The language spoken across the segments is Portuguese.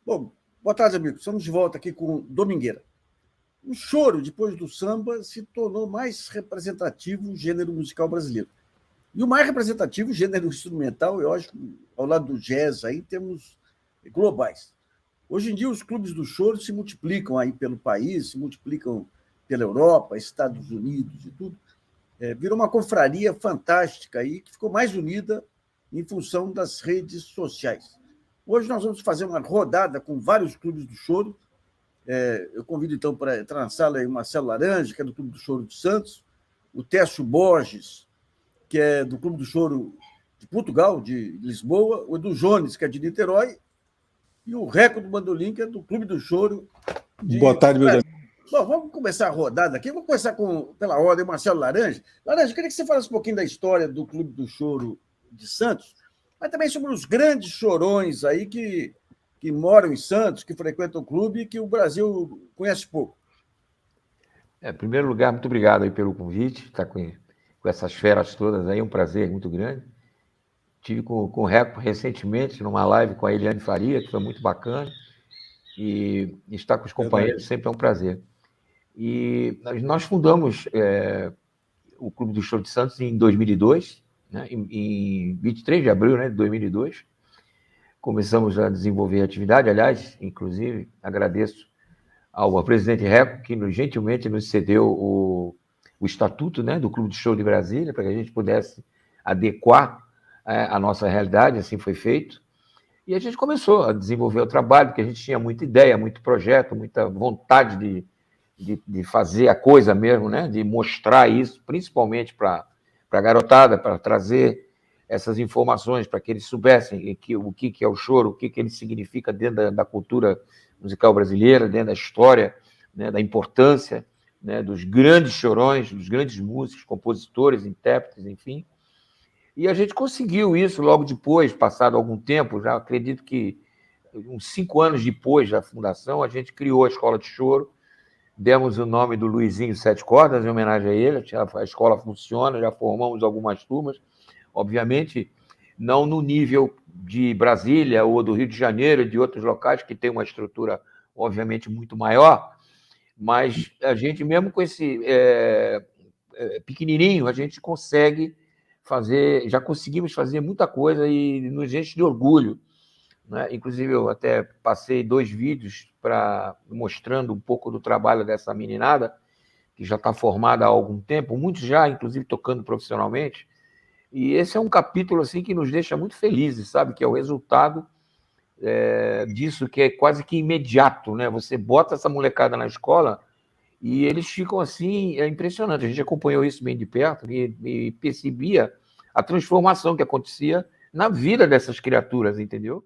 Bom, boa tarde, amigos. Estamos de volta aqui com Domingueira. O choro, depois do samba, se tornou mais representativo gênero musical brasileiro. E o mais representativo gênero instrumental, eu acho, ao lado do jazz, aí, em termos globais. Hoje em dia, os clubes do choro se multiplicam aí pelo país, se multiplicam pela Europa, Estados Unidos e tudo. Virou uma confraria fantástica aí, que ficou mais unida em função das redes sociais. Hoje nós vamos fazer uma rodada com vários clubes do choro. Eu convido, então, para entrar na sala aí o Marcelo Laranja, que é do Clube do Choro de Santos, o Técio Borges, que é do Clube do Choro de Portugal, de Lisboa, o Edu Jones, que é de Niterói, e o Reco do Bandolim, que é do Clube do Choro de... Boa tarde, meus amigos. Bom, vamos começar a rodada aqui. Vamos começar pela ordem, Marcelo Laranja. Laranja, eu queria que você falasse um pouquinho da história do Clube do Choro de Santos, mas também sobre os grandes chorões aí que moram em Santos, que frequentam o clube e que o Brasil conhece pouco. Em primeiro lugar, muito obrigado aí pelo convite, estar com essas feras todas aí, um prazer muito grande. Tive com o Reco recentemente, numa live com a Eliane Faria, que foi muito bacana, e estar com os companheiros sempre é um prazer. E nós fundamos o Clube do Choro de Santos em 2002, né, em 23 de abril, né, de 2002. Começamos a desenvolver a atividade, aliás, inclusive, agradeço ao presidente Reco, que gentilmente nos cedeu o estatuto, né, do Clube de Choro de Brasília, para que a gente pudesse adequar a nossa realidade, assim foi feito. E a gente começou a desenvolver o trabalho, porque a gente tinha muita ideia, muito projeto, muita vontade de fazer a coisa mesmo, né, de mostrar isso, principalmente para a garotada, para trazer essas informações, para que eles soubessem o que é o choro, o que ele significa dentro da cultura musical brasileira, dentro da história, né, da importância, né, dos grandes chorões, dos grandes músicos, compositores, intérpretes, enfim. E a gente conseguiu isso logo depois, passado algum tempo, já acredito que uns 5 anos depois da fundação, a gente criou a Escola de Choro, demos o nome do Luizinho Sete Cordas, em homenagem a ele, a escola funciona, já formamos algumas turmas, obviamente não no nível de Brasília ou do Rio de Janeiro e de outros locais que tem uma estrutura, obviamente, muito maior, mas a gente, mesmo com esse pequenininho, a gente consegue fazer, já conseguimos fazer muita coisa e nos enche de orgulho, né? Inclusive, eu até passei 2 vídeos mostrando um pouco do trabalho dessa meninada, que já está formada há algum tempo, muitos já, inclusive, tocando profissionalmente, e esse é um capítulo assim, que nos deixa muito felizes, sabe? Que é o resultado disso, que é quase que imediato, né? Você bota essa molecada na escola e eles ficam assim, é impressionante. A gente acompanhou isso bem de perto e percebia a transformação que acontecia na vida dessas criaturas, entendeu?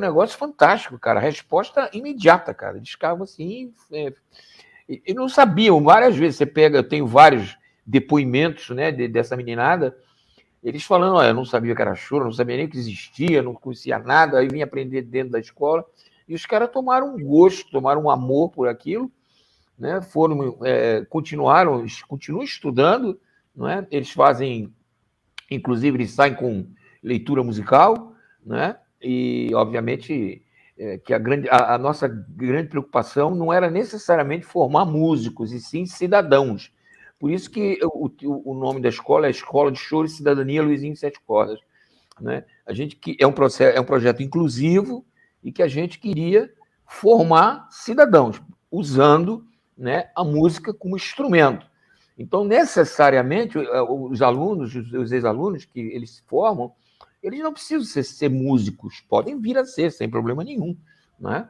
um negócio fantástico, cara. Resposta imediata, cara. Eles ficavam assim. E não sabiam, várias vezes. Eu tenho vários depoimentos, né, dessa meninada. Eles falando, olha, eu não sabia que era choro, não sabia nem que existia, não conhecia nada, aí vim aprender dentro da escola. E os caras tomaram um gosto, tomaram um amor por aquilo, né? Continuam estudando, não é? Eles fazem, inclusive, eles saem com leitura musical, né? E, obviamente, que a nossa grande preocupação não era necessariamente formar músicos, e sim cidadãos. Por isso que o nome da escola é Escola de Choro e Cidadania Luizinho Sete Cordas, né? A gente que é um projeto inclusivo e que a gente queria formar cidadãos, usando, né, a música como instrumento. Então, necessariamente, os alunos, os ex-alunos que eles se formam, eles não precisam ser músicos, podem vir a ser, sem problema nenhum, né?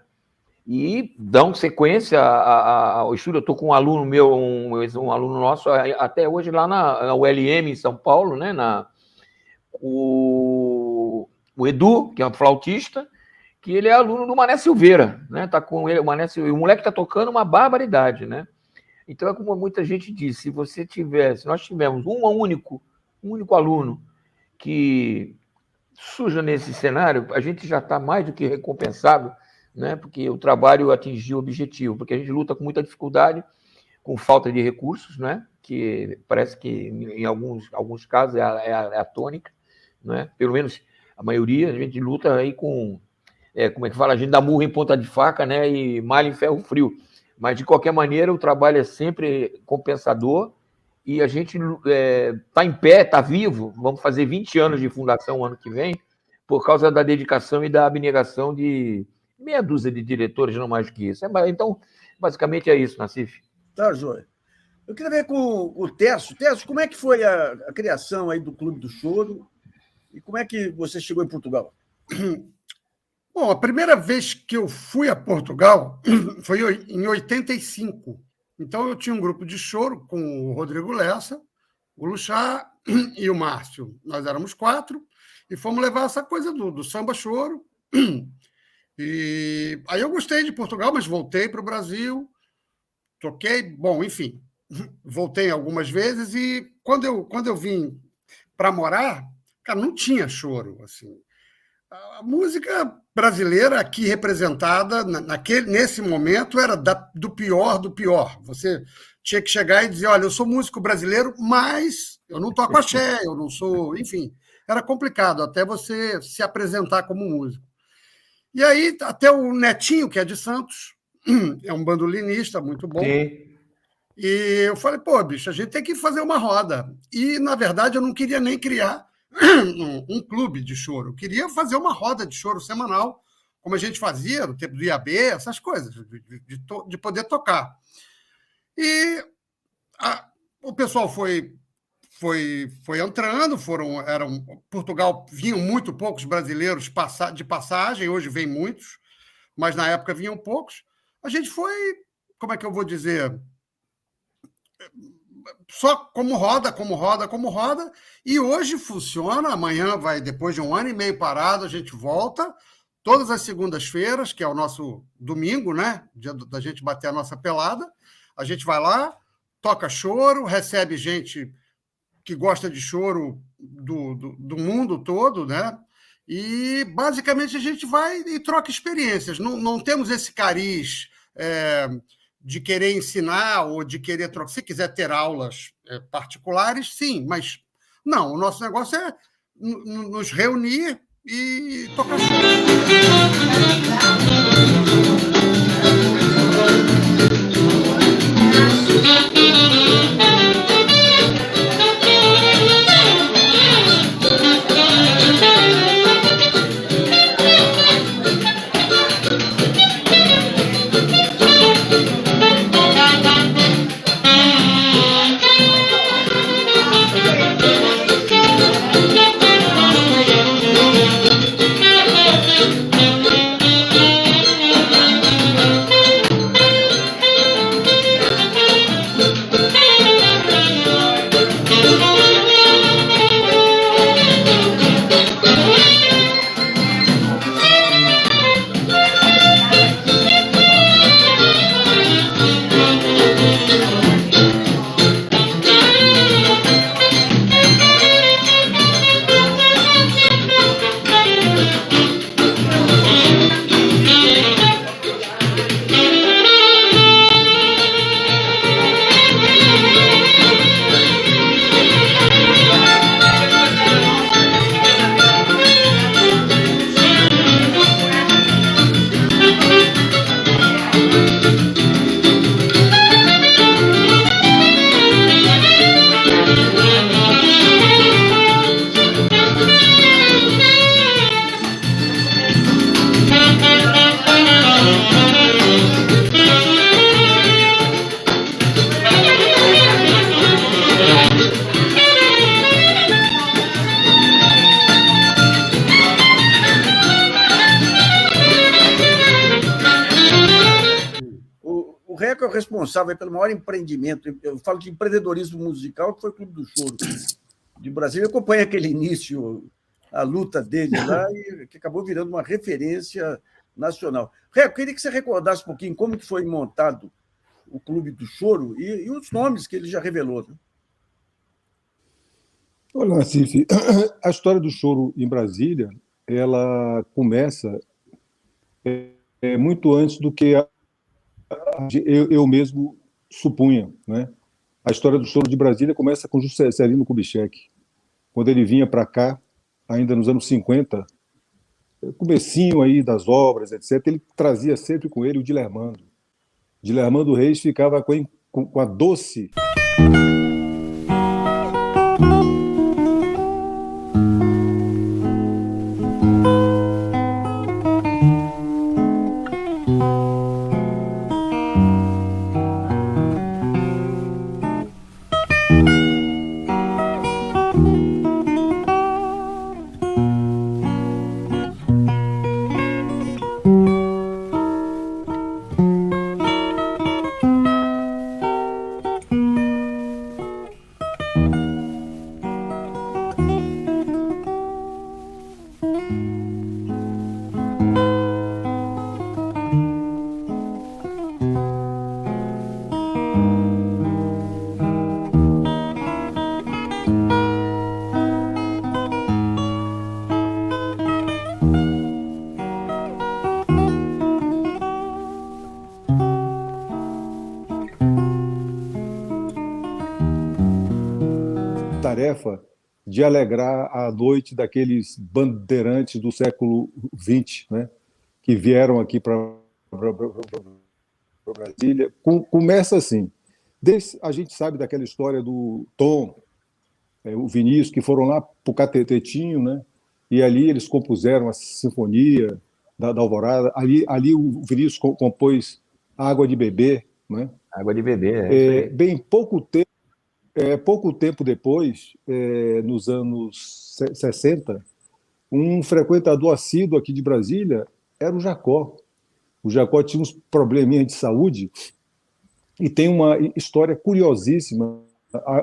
E dão sequência ao estudo. Eu estou com um aluno meu, um aluno nosso, até hoje lá na ULM em São Paulo, né? O Edu, que é um flautista, que ele é aluno do Mané Silveira, né? Tá com ele, o moleque está tocando uma barbaridade, né? Então, é como muita gente disse, se nós tivermos um único aluno que surja nesse cenário, a gente já está mais do que recompensado, né? Porque o trabalho atingiu o objetivo, porque a gente luta com muita dificuldade, com falta de recursos, né? Que parece que em alguns casos é a tônica, né? Pelo menos a maioria, a gente luta aí com, como é que fala, a gente dá murro em ponta de faca, né? E malha em ferro frio. Mas, de qualquer maneira, o trabalho é sempre compensador e a gente está em pé, está vivo. Vamos fazer 20 anos de fundação o ano que vem, por causa da dedicação e da abnegação de meia dúzia de diretores, não mais do que isso. Então, basicamente é isso, Nassif. Tá, joia. Eu queria ver com o Tércio. Tércio, como é que foi a criação aí do Clube do Choro e como é que você chegou em Portugal? Bom, a primeira vez que eu fui a Portugal foi em 85. Então, eu tinha um grupo de choro com o Rodrigo Lessa, o Luchá e o Márcio. Nós éramos 4 e fomos levar essa coisa do samba-choro. E aí eu gostei de Portugal, mas voltei para o Brasil, toquei, bom, enfim, voltei algumas vezes e quando eu vim para morar, cara, não tinha choro, assim. A música brasileira aqui representada nesse momento era do pior do pior. Você tinha que chegar e dizer, olha, eu sou músico brasileiro, mas eu não toco axé, eu não sou... Enfim, era complicado até você se apresentar como músico. E aí, até o Netinho, que é de Santos, é um bandolinista muito bom. Sim. E eu falei, pô, bicho, a gente tem que fazer uma roda. E, na verdade, eu não queria nem criar um clube de choro. Eu queria fazer uma roda de choro semanal, como a gente fazia no tempo do IAB, essas coisas, de poder tocar. E o pessoal foi entrando, Portugal vinham muito poucos brasileiros de passagem, hoje vem muitos, mas na época vinham poucos. A gente foi, como é que eu vou dizer, só como roda, e hoje funciona. Amanhã vai, depois de 1 ano e meio parado, a gente volta, todas as segundas-feiras, que é o nosso domingo, né? Dia da gente bater a nossa pelada, a gente vai lá, toca choro, recebe gente que gosta de choro do mundo todo, né? E, basicamente, a gente vai e troca experiências. Não temos esse cariz de querer ensinar ou de querer trocar. Se quiser ter aulas particulares, sim, mas não. O nosso negócio é nos reunir e tocar choro. Reco é o responsável pelo maior empreendimento, eu falo de empreendedorismo musical, que foi o Clube do Choro de Brasília. Eu acompanhei aquele início, a luta dele lá, e que acabou virando uma referência nacional. Reco, queria que você recordasse um pouquinho como que foi montado o Clube do Choro e os nomes que ele já revelou. Né? Olha, Nassif, a história do choro em Brasília, ela começa muito antes do que eu mesmo supunha, né? A história do choro de Brasília começa com Juscelino Kubitschek. Quando ele vinha para cá, ainda nos anos 50, comecinho aí das obras, etc., ele trazia sempre com ele o Dilermando. Dilermando Reis ficava com a doce... tarefa de alegrar a noite daqueles bandeirantes do século XX, né, que vieram aqui para Brasília. Começa assim. A gente sabe daquela história do Tom, o Vinícius, que foram lá para o Catetetinho, né, e ali eles compuseram a Sinfonia da Alvorada. Ali o Vinícius compôs Água de Beber. Né? Água de Beber. Bem, pouco tempo depois, nos anos 60, um frequentador assíduo aqui de Brasília era o Jacó. O Jacó tinha uns probleminhas de saúde e tem uma história curiosíssima.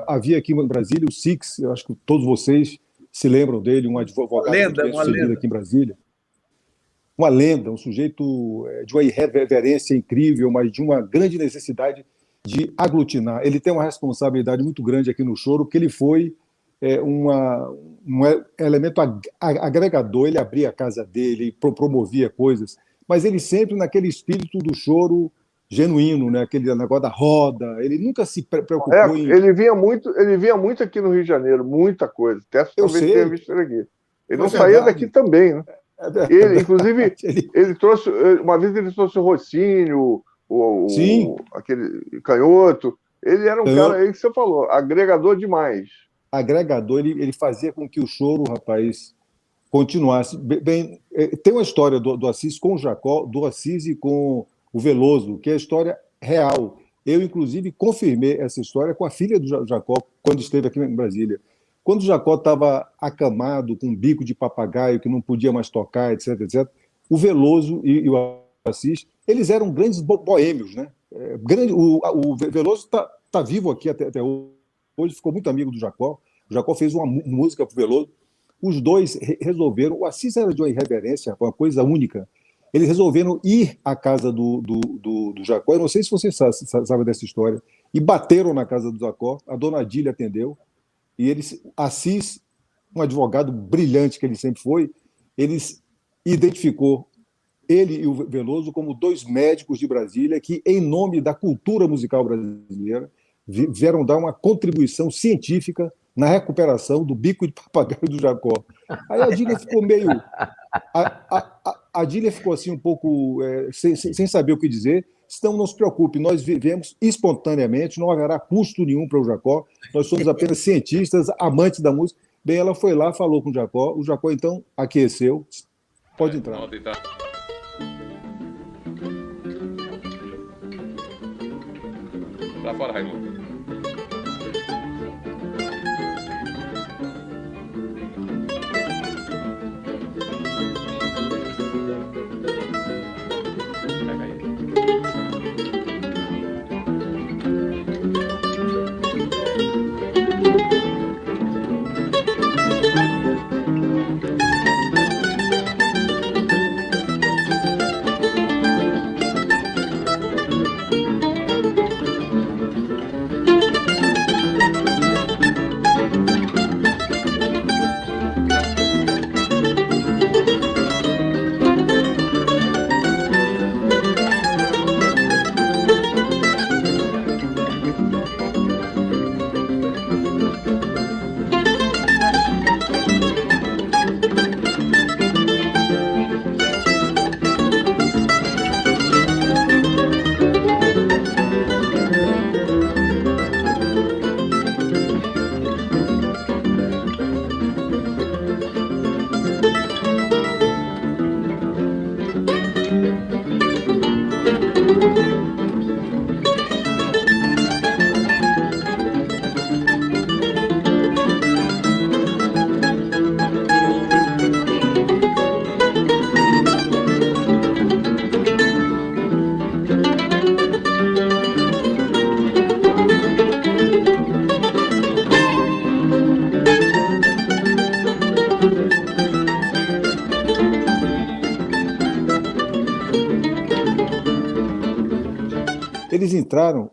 Havia aqui em Brasília o Six, eu acho que todos vocês se lembram dele, um advogado bem-sucedido aqui em Brasília. Uma lenda, um sujeito de uma irreverência incrível, mas de uma grande necessidade de aglutinar. Ele tem uma responsabilidade muito grande aqui no choro, porque ele foi um elemento agregador. Ele abria a casa dele, promovia coisas, mas ele sempre naquele espírito do choro genuíno, né? Aquele negócio da roda. Ele nunca se preocupou em... Ele vinha muito aqui no Rio de Janeiro, muita coisa. Até talvez tenha visto ele aqui. Ele não saía daqui também, né? Inclusive, ele trouxe... Uma vez ele trouxe o Rossini, aquele Canhoto. Ele era um cara aí que você falou, agregador demais. Agregador, ele fazia com que o choro, rapaz, continuasse. Bem, tem uma história do Assis com o Jacó, do Assis e com o Veloso, que é a história real. Eu, inclusive, confirmei essa história com a filha do Jacó, quando esteve aqui em Brasília. Quando o Jacó estava acamado, com um bico de papagaio, que não podia mais tocar, etc., o Veloso e o Assis, eles eram grandes boêmios, né? O Veloso está vivo aqui até hoje, ficou muito amigo do Jacó. O Jacó fez uma música para o Veloso. Os dois resolveram... O Assis era de uma irreverência, uma coisa única. Eles resolveram ir à casa do Jacó. Eu não sei se vocês sabem dessa história. E bateram na casa do Jacó. A dona Adília atendeu. E Assis, um advogado brilhante que ele sempre foi, eles identificou ele e o Veloso como dois médicos de Brasília que, em nome da cultura musical brasileira, vieram dar uma contribuição científica na recuperação do bico de papagaio do Jacó. Aí a Adília ficou meio... A Adília ficou assim um pouco sem saber o que dizer. Então, não se preocupe, nós vivemos espontaneamente, não haverá custo nenhum para o Jacó, nós somos apenas cientistas, amantes da música. Bem, ela foi lá, falou com o Jacó então aqueceu. Pode entrar. Pra fora, Raimundo. Pega aí. falaram.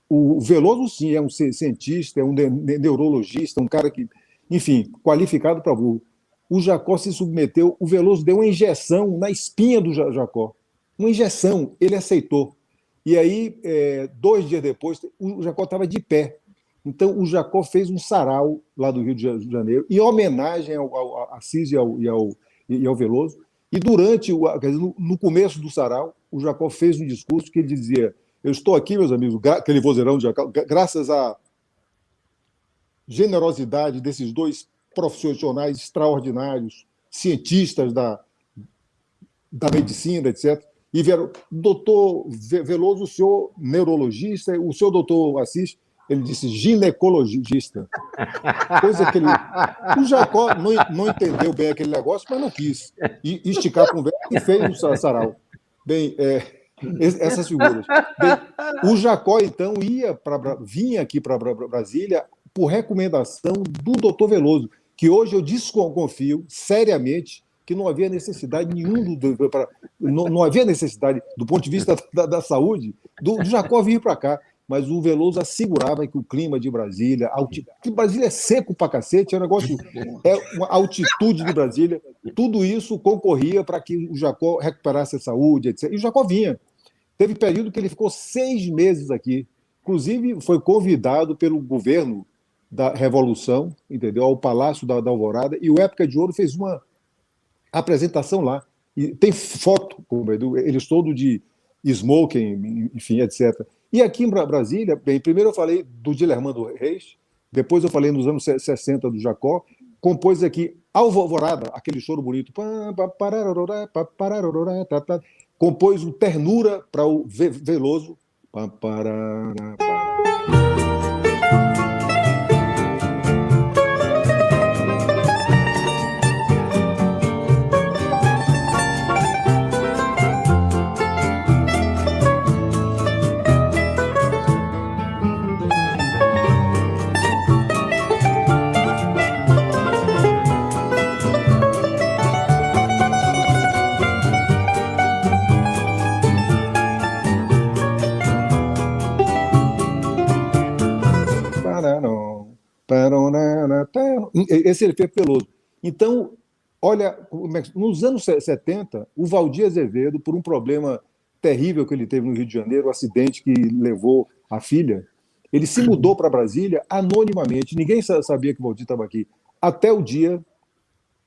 O Veloso, sim, é um cientista, é um neurologista, um cara que, enfim, qualificado para burro. O Jacó se submeteu, o Veloso deu uma injeção na espinha do Jacó. Uma injeção, ele aceitou. E aí, 2 dias depois, o Jacó estava de pé. Então, o Jacó fez um sarau lá do Rio de Janeiro, em homenagem ao Assis e ao Veloso. E durante, no começo do sarau, o Jacó fez um discurso que ele dizia: eu estou aqui, meus amigos, aquele vozeirão de Jacó, graças à generosidade desses 2 profissionais extraordinários, cientistas da medicina, etc. E vieram, doutor Veloso, o senhor neurologista, o senhor doutor Assis, ele disse ginecologista. Coisa que ele... O Jacó não entendeu bem aquele negócio, mas não quis esticar a conversa e fez o sarau. Bem, essas figuras. Bem, o Jacó, então, vinha aqui para Brasília por recomendação do doutor Veloso, que hoje eu desconfio seriamente que não havia necessidade nenhuma, não havia necessidade, do ponto de vista da saúde, do Jacó vir para cá. Mas o Veloso assegurava que o clima de Brasília, que Brasília é seco pra cacete, uma altitude de Brasília, tudo isso concorria para que o Jacó recuperasse a saúde, etc. E o Jacó vinha. Teve período que ele ficou 6 meses aqui. Inclusive, foi convidado pelo governo da Revolução, entendeu? Ao Palácio da Alvorada, e o Época de Ouro fez uma apresentação lá. E tem foto, eles todos de smoking, enfim, etc. E aqui em Brasília, bem, primeiro eu falei do Dilermando Reis, depois eu falei nos anos 60 do Jacó, compôs aqui Alvorada, aquele choro bonito, compôs o Ternura para o Veloso, esse ele fez Veloso. Então, olha, nos anos 70, o Valdir Azevedo, por um problema terrível que ele teve no Rio de Janeiro, um acidente que levou a filha, ele se mudou para Brasília anonimamente, ninguém sabia que o Valdir estava aqui, até o dia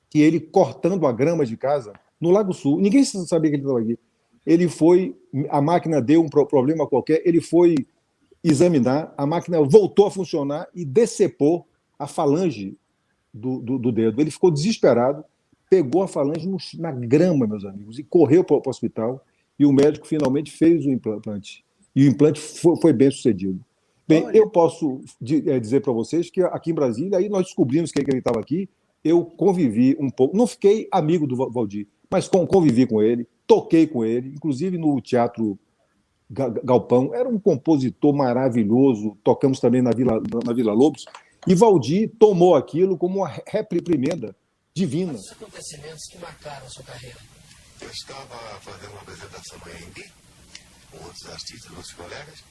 que ele, cortando a grama de casa, no Lago Sul, ninguém sabia que ele estava aqui, ele foi, a máquina deu um problema qualquer, ele foi examinar, a máquina voltou a funcionar e decepou a falange do dedo. Ele ficou desesperado, pegou a falange na grama, meus amigos, e correu para o hospital, e o médico finalmente fez o implante. E o implante foi bem sucedido. Bem, eu posso dizer para vocês que aqui em Brasília, aí nós descobrimos que ele estava aqui, eu convivi um pouco, não fiquei amigo do Valdir, mas convivi com ele, toquei com ele, inclusive no Teatro Galpão, era um compositor maravilhoso, tocamos também na Vila Lobos, e Valdir tomou aquilo como uma reprimenda divina. Os acontecimentos que marcaram a sua carreira. Eu estava fazendo uma apresentação em Embi, com outros artistas, outros colegas,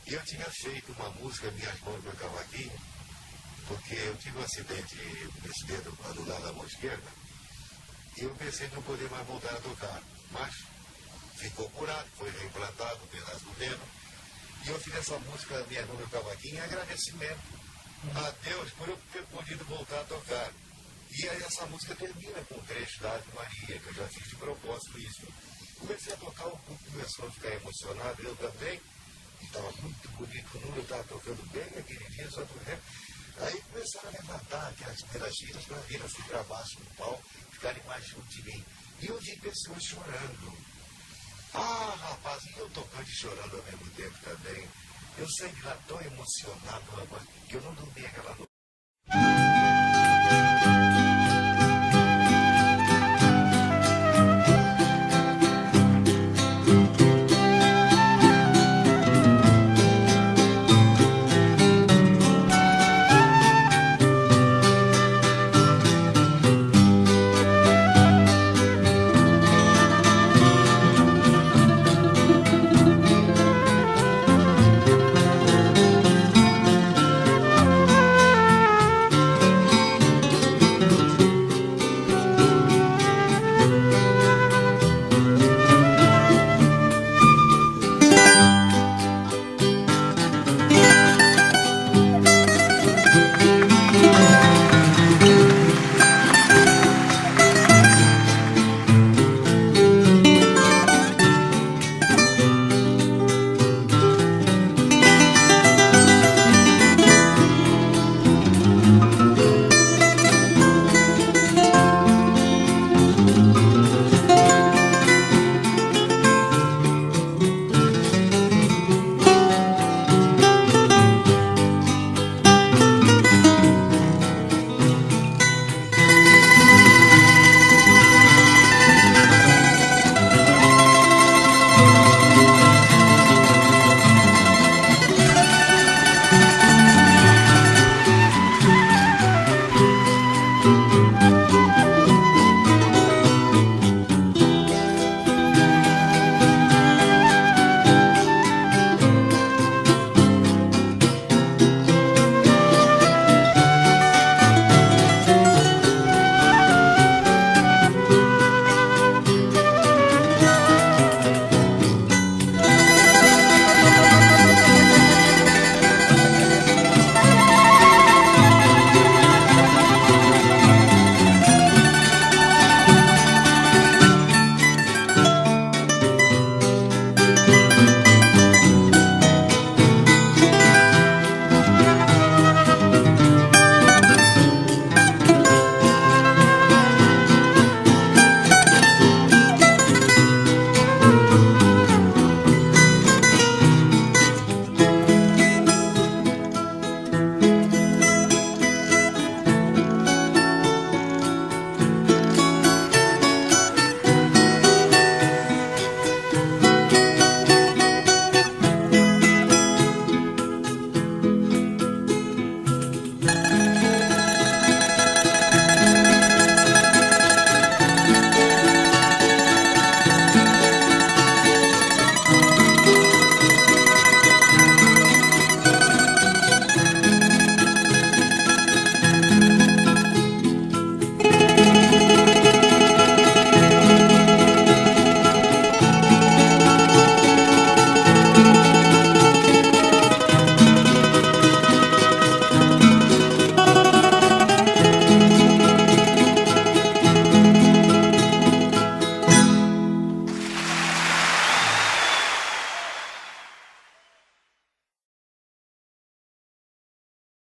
e eu tinha feito uma música, Minhas Mãos no Cavaquinho, porque eu tive um acidente nesse dedo anulado da mão esquerda, e eu pensei em não poder mais voltar a tocar, mas ficou curado, foi reimplantado um pedaço do dedo, e eu fiz essa música, Minhas Mãos no Cavaquinho, em agradecimento a Deus por eu ter podido voltar a tocar. E aí essa música termina com o trecho da Ave Maria, que eu já fiz de propósito isso. Comecei a tocar, o público começou a ficar emocionado, eu também, e estava muito bonito o número, eu estava tocando bem naquele dia, só tocando. Aí começaram a levantar aquelas primeiras filas para vir assim para baixo no palco, ficarem mais junto de mim. E eu vi pessoas chorando. Ah, rapaz, e eu tocando e chorando ao mesmo tempo também. Eu saí de lá tão emocionado, rapaz, que eu não dormi aquela noite.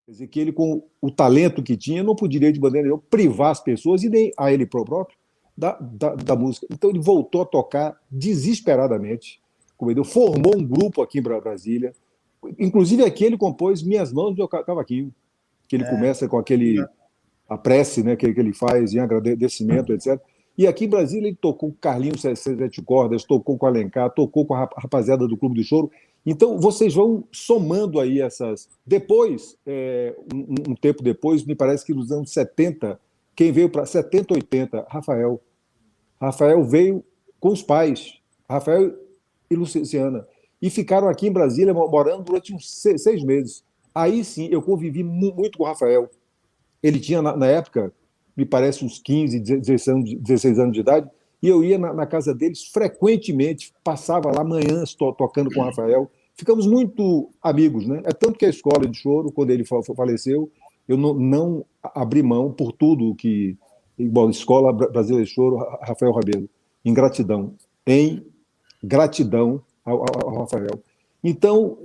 Quer dizer, que ele, com o talento que tinha, não poderia, de maneira nenhuma, privar as pessoas e nem a ele próprio da música. Então, ele voltou a tocar desesperadamente, compreendeu? Formou um grupo aqui em Brasília. Inclusive, aqui ele compôs Minhas Mãos do Cavaquinho, que ele começa com a prece, né, que ele faz em agradecimento, etc. E aqui em Brasília ele tocou com Carlinhos Sete Cordas, tocou com Alencar, tocou com a rapaziada do Clube do Choro. Então, vocês vão somando aí essas... Depois, um tempo depois, me parece que nos anos 70, quem veio para 70, 80, Rafael. Rafael veio com os pais, Rafael e Luciana, e ficaram aqui em Brasília morando durante uns 6 meses. Aí sim, eu convivi muito com o Rafael. Ele tinha, na época, me parece uns 15, 16 anos de idade, e eu ia na casa deles frequentemente, passava lá manhãs tocando com o Rafael. Ficamos muito amigos, né? É tanto que a escola de choro, quando ele faleceu, eu não abri mão por tudo que... Bom, Escola Brasileira de Choro, Rafael Rabelo, em gratidão ao Rafael. Então,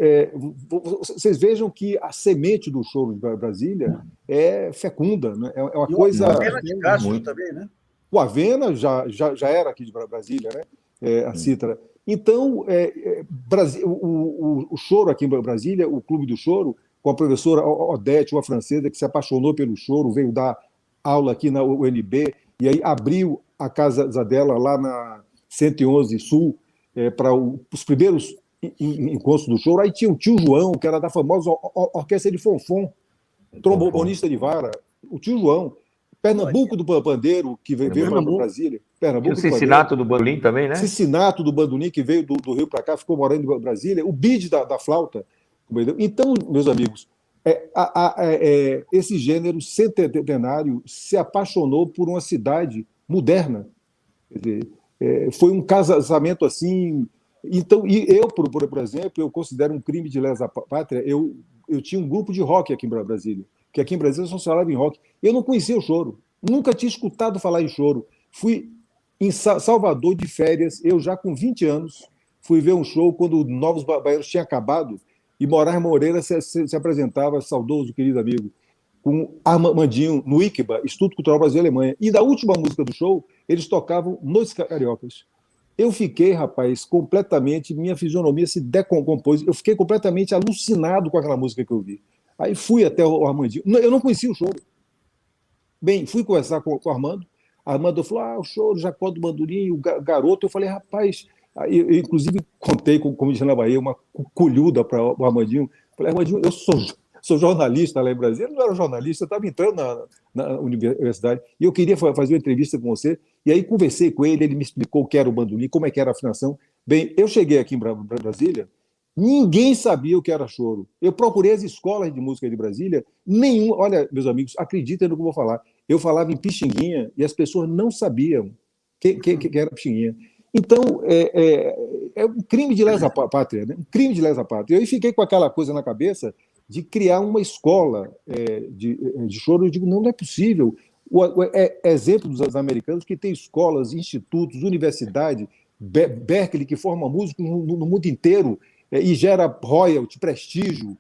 vocês vejam que a semente do choro de Brasília é fecunda, né? É uma coisa... O Avena de Castro também, né? O Avena já era aqui de Brasília, né? A cítara. Então, o choro aqui em Brasília, o Clube do Choro, com a professora Odete, uma francesa que se apaixonou pelo choro, veio dar aula aqui na UNB, e aí abriu a casa dela lá na 111 Sul, para os primeiros encontros do choro. Aí tinha o tio João, que era da famosa Orquestra de Fonfon, trombonista de vara, o tio João. Pernambuco do Pandeiro, que veio para Brasília. Pernambuco, o Cincinato do Bandolim também, né? Cincinato do Bandolim, que veio do Rio para cá, ficou morando em Brasília. O Bide da flauta. Então, meus amigos, esse gênero centenário se apaixonou por uma cidade moderna. Quer dizer, foi um casamento assim. Então, e eu, por exemplo, eu considero um crime de lesa pátria. Eu tinha um grupo de rock aqui em Brasília, que aqui em Brasília só se falava em rock. Eu não conhecia o choro, nunca tinha escutado falar em choro. Fui em Salvador de férias, eu já com 20 anos, fui ver um show quando Novos Baianos tinha acabado e Moraes Moreira se apresentava, saudoso, querido amigo, com Armandinho no ICBA, Instituto Cultural Brasil e Alemanha. E da última música do show, eles tocavam Noites Cariocas. Eu fiquei, rapaz, completamente, minha fisionomia se decompôs, eu fiquei completamente alucinado com aquela música que eu vi. Aí fui até o Armandinho, eu não conhecia o show. Bem, fui conversar com o Armando, Armando falou, o show, Jacó do Bandolim, o garoto. Eu falei, rapaz, eu inclusive contei, como diz na Bahia, uma colhuda para o Armandinho. Falei, Armandinho, eu sou jornalista lá em Brasília. Eu não era jornalista, eu estava entrando na universidade e eu queria fazer uma entrevista com você. E aí conversei com ele, ele me explicou o que era o bandolim, como é que era a afinação. Bem, eu cheguei aqui em Brasília, ninguém sabia o que era choro. Eu procurei as escolas de música de Brasília, nenhum. Olha, meus amigos, acreditem no que eu vou falar. Eu falava em Pixinguinha e as pessoas não sabiam que era Pixinguinha. Então, é um crime de lesa pátria, né? Um crime de lesa pátria. Eu fiquei com aquela coisa na cabeça de criar uma escola de choro. Eu digo, não é possível. Exemplo dos americanos, que tem escolas, institutos, universidade, Berkeley, que forma músicos no mundo inteiro e gera royalty, prestígio,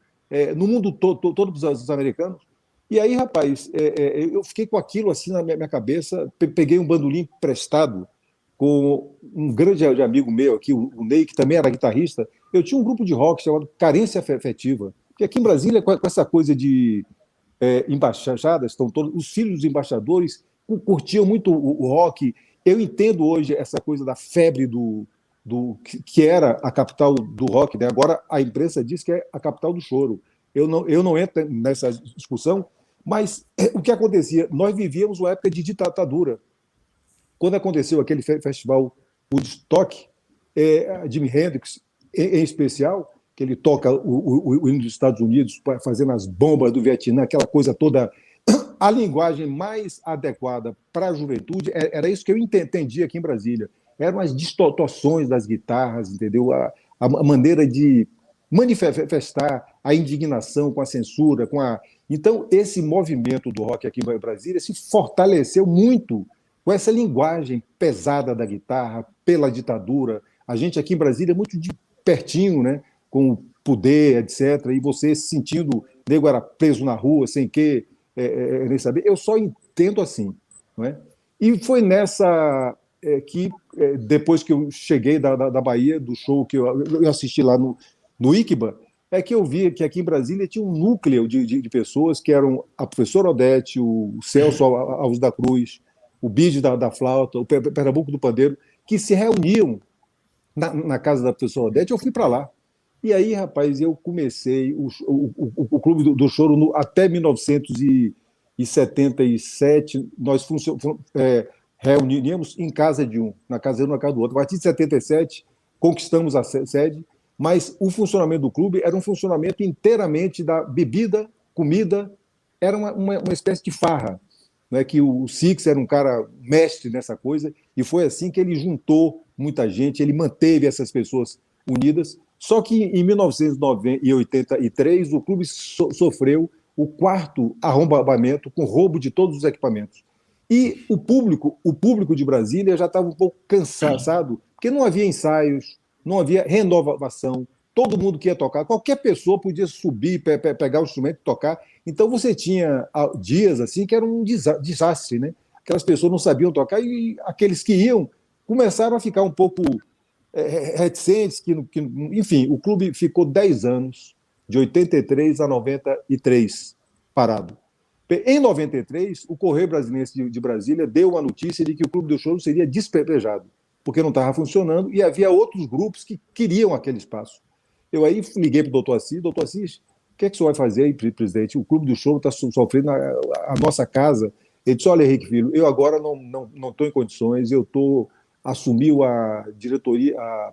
no mundo todo dos americanos. E aí, rapaz, eu fiquei com aquilo assim na minha cabeça, peguei um bandolim emprestado com um grande amigo meu aqui, o Ney, que também era guitarrista. Eu tinha um grupo de rock chamado Carência Afetiva, porque aqui em Brasília, com essa coisa de embaixadas, estão todos, os filhos dos embaixadores curtiam muito o rock. Eu entendo hoje essa coisa da febre que era a capital do rock, né? Agora a imprensa diz que é a capital do choro. Eu não entro nessa discussão, mas o que acontecia? Nós vivíamos uma época de ditadura. Quando aconteceu aquele festival Woodstock, Jimi Hendrix, em especial, que ele toca o hino dos Estados Unidos, fazendo as bombas do Vietnã, aquela coisa toda, a linguagem mais adequada para a juventude, era isso que eu entendi aqui em Brasília. Eram as distorções das guitarras, entendeu? A maneira de manifestar a indignação com a censura, Então, esse movimento do rock aqui em Brasília se fortaleceu muito com essa linguagem pesada da guitarra, pela ditadura. A gente aqui em Brasília é muito de pertinho, né? Com o poder, etc., e você se sentindo nego era preso na rua sem nem saber. Eu só entendo assim. Não é? E foi nessa que, depois que eu cheguei da Bahia, do show que eu assisti lá no ICBA, é que eu vi que aqui em Brasília tinha um núcleo de pessoas que eram a professora Odete, o Celso Alves da Cruz, o Bide da flauta, o Pernambuco do Pandeiro, que se reuniam na casa da professora Odete. Eu fui para lá. E aí, rapaz, eu comecei o Clube do Choro até 1977. Nós reuníamos em casa de um, na casa de um, na casa do outro. A partir de 77, conquistamos a sede, mas o funcionamento do clube era um funcionamento inteiramente da bebida, comida, era uma espécie de farra, né? Que o Six era um cara mestre nessa coisa, e foi assim que ele juntou muita gente, ele manteve essas pessoas unidas. Só que em 1983 o clube sofreu o 4º arrombamento com roubo de todos os equipamentos. E o público de Brasília já estava um pouco cansado, porque não havia ensaios, não havia renovação, todo mundo que ia tocar, qualquer pessoa podia subir, pegar o instrumento e tocar. Então você tinha dias assim que era um desastre, né? Aquelas pessoas não sabiam tocar e aqueles que iam começaram a ficar um pouco reticentes, enfim, o clube ficou 10 anos, de 83 a 93, parado. Em 93, o Correio Brasiliense de Brasília deu uma notícia de que o Clube do Choro seria despejado, porque não estava funcionando e havia outros grupos que queriam aquele espaço. Eu aí liguei para o doutor Assis, o que é que o senhor vai fazer aí, presidente? O Clube do Choro está sofrendo a nossa casa. Ele disse, olha, Henrique Filho, eu agora não estou em condições, assumiu a diretoria, a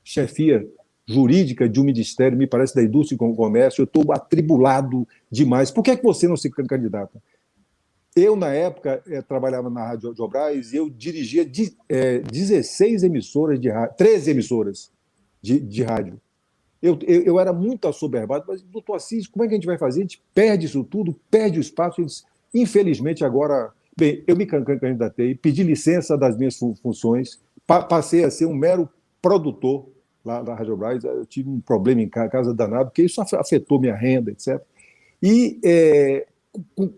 chefia jurídica de um ministério, me parece, da Indústria e Comércio, eu estou atribulado demais. Por que é que você não se candidata? Eu, na época, trabalhava na Rádio Jobrais e eu dirigia 16 emissoras de rádio, 13 emissoras de rádio. Eu era muito assoberbado, mas, doutor Assis, como é que a gente vai fazer? A gente perde isso tudo, perde o espaço. Infelizmente, agora... Bem, eu me candidatei, pedi licença das minhas funções, passei a ser um mero produtor lá da Rádio Jobrais. Eu tive um problema em casa danado, porque isso afetou minha renda, etc. E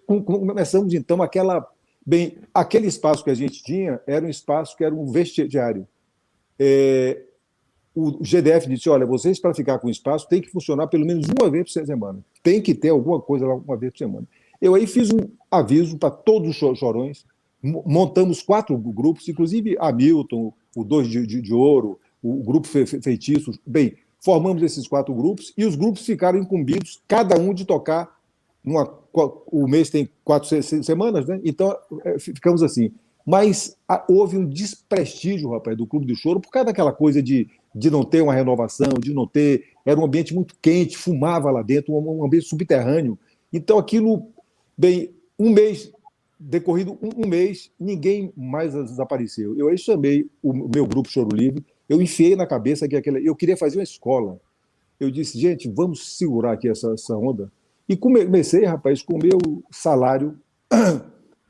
começamos, então, aquele espaço que a gente tinha era um espaço que era um vestiário. O GDF disse, olha, vocês, para ficar com o espaço, tem que funcionar pelo menos uma vez por semana. Tem que ter alguma coisa lá uma vez por semana. Eu aí fiz um aviso para todos os chorões, montamos 4 grupos, inclusive Hamilton, o 2 de Ouro, o grupo Feitiços. Bem, formamos esses 4 grupos e os grupos ficaram incumbidos, cada um de tocar. O mês tem 4 semanas, né? Então ficamos assim. Mas houve um desprestígio, rapaz, do Clube do Choro, por causa daquela coisa de não ter uma renovação, de não ter... Era um ambiente muito quente, fumava lá dentro, um ambiente subterrâneo. Então aquilo... Bem, decorrido um mês, ninguém mais desapareceu. Eu aí chamei o meu grupo Choro Livre, eu enfiei na cabeça que eu queria fazer uma escola. Eu disse, gente, vamos segurar aqui essa onda. E comecei, rapaz, com o meu salário,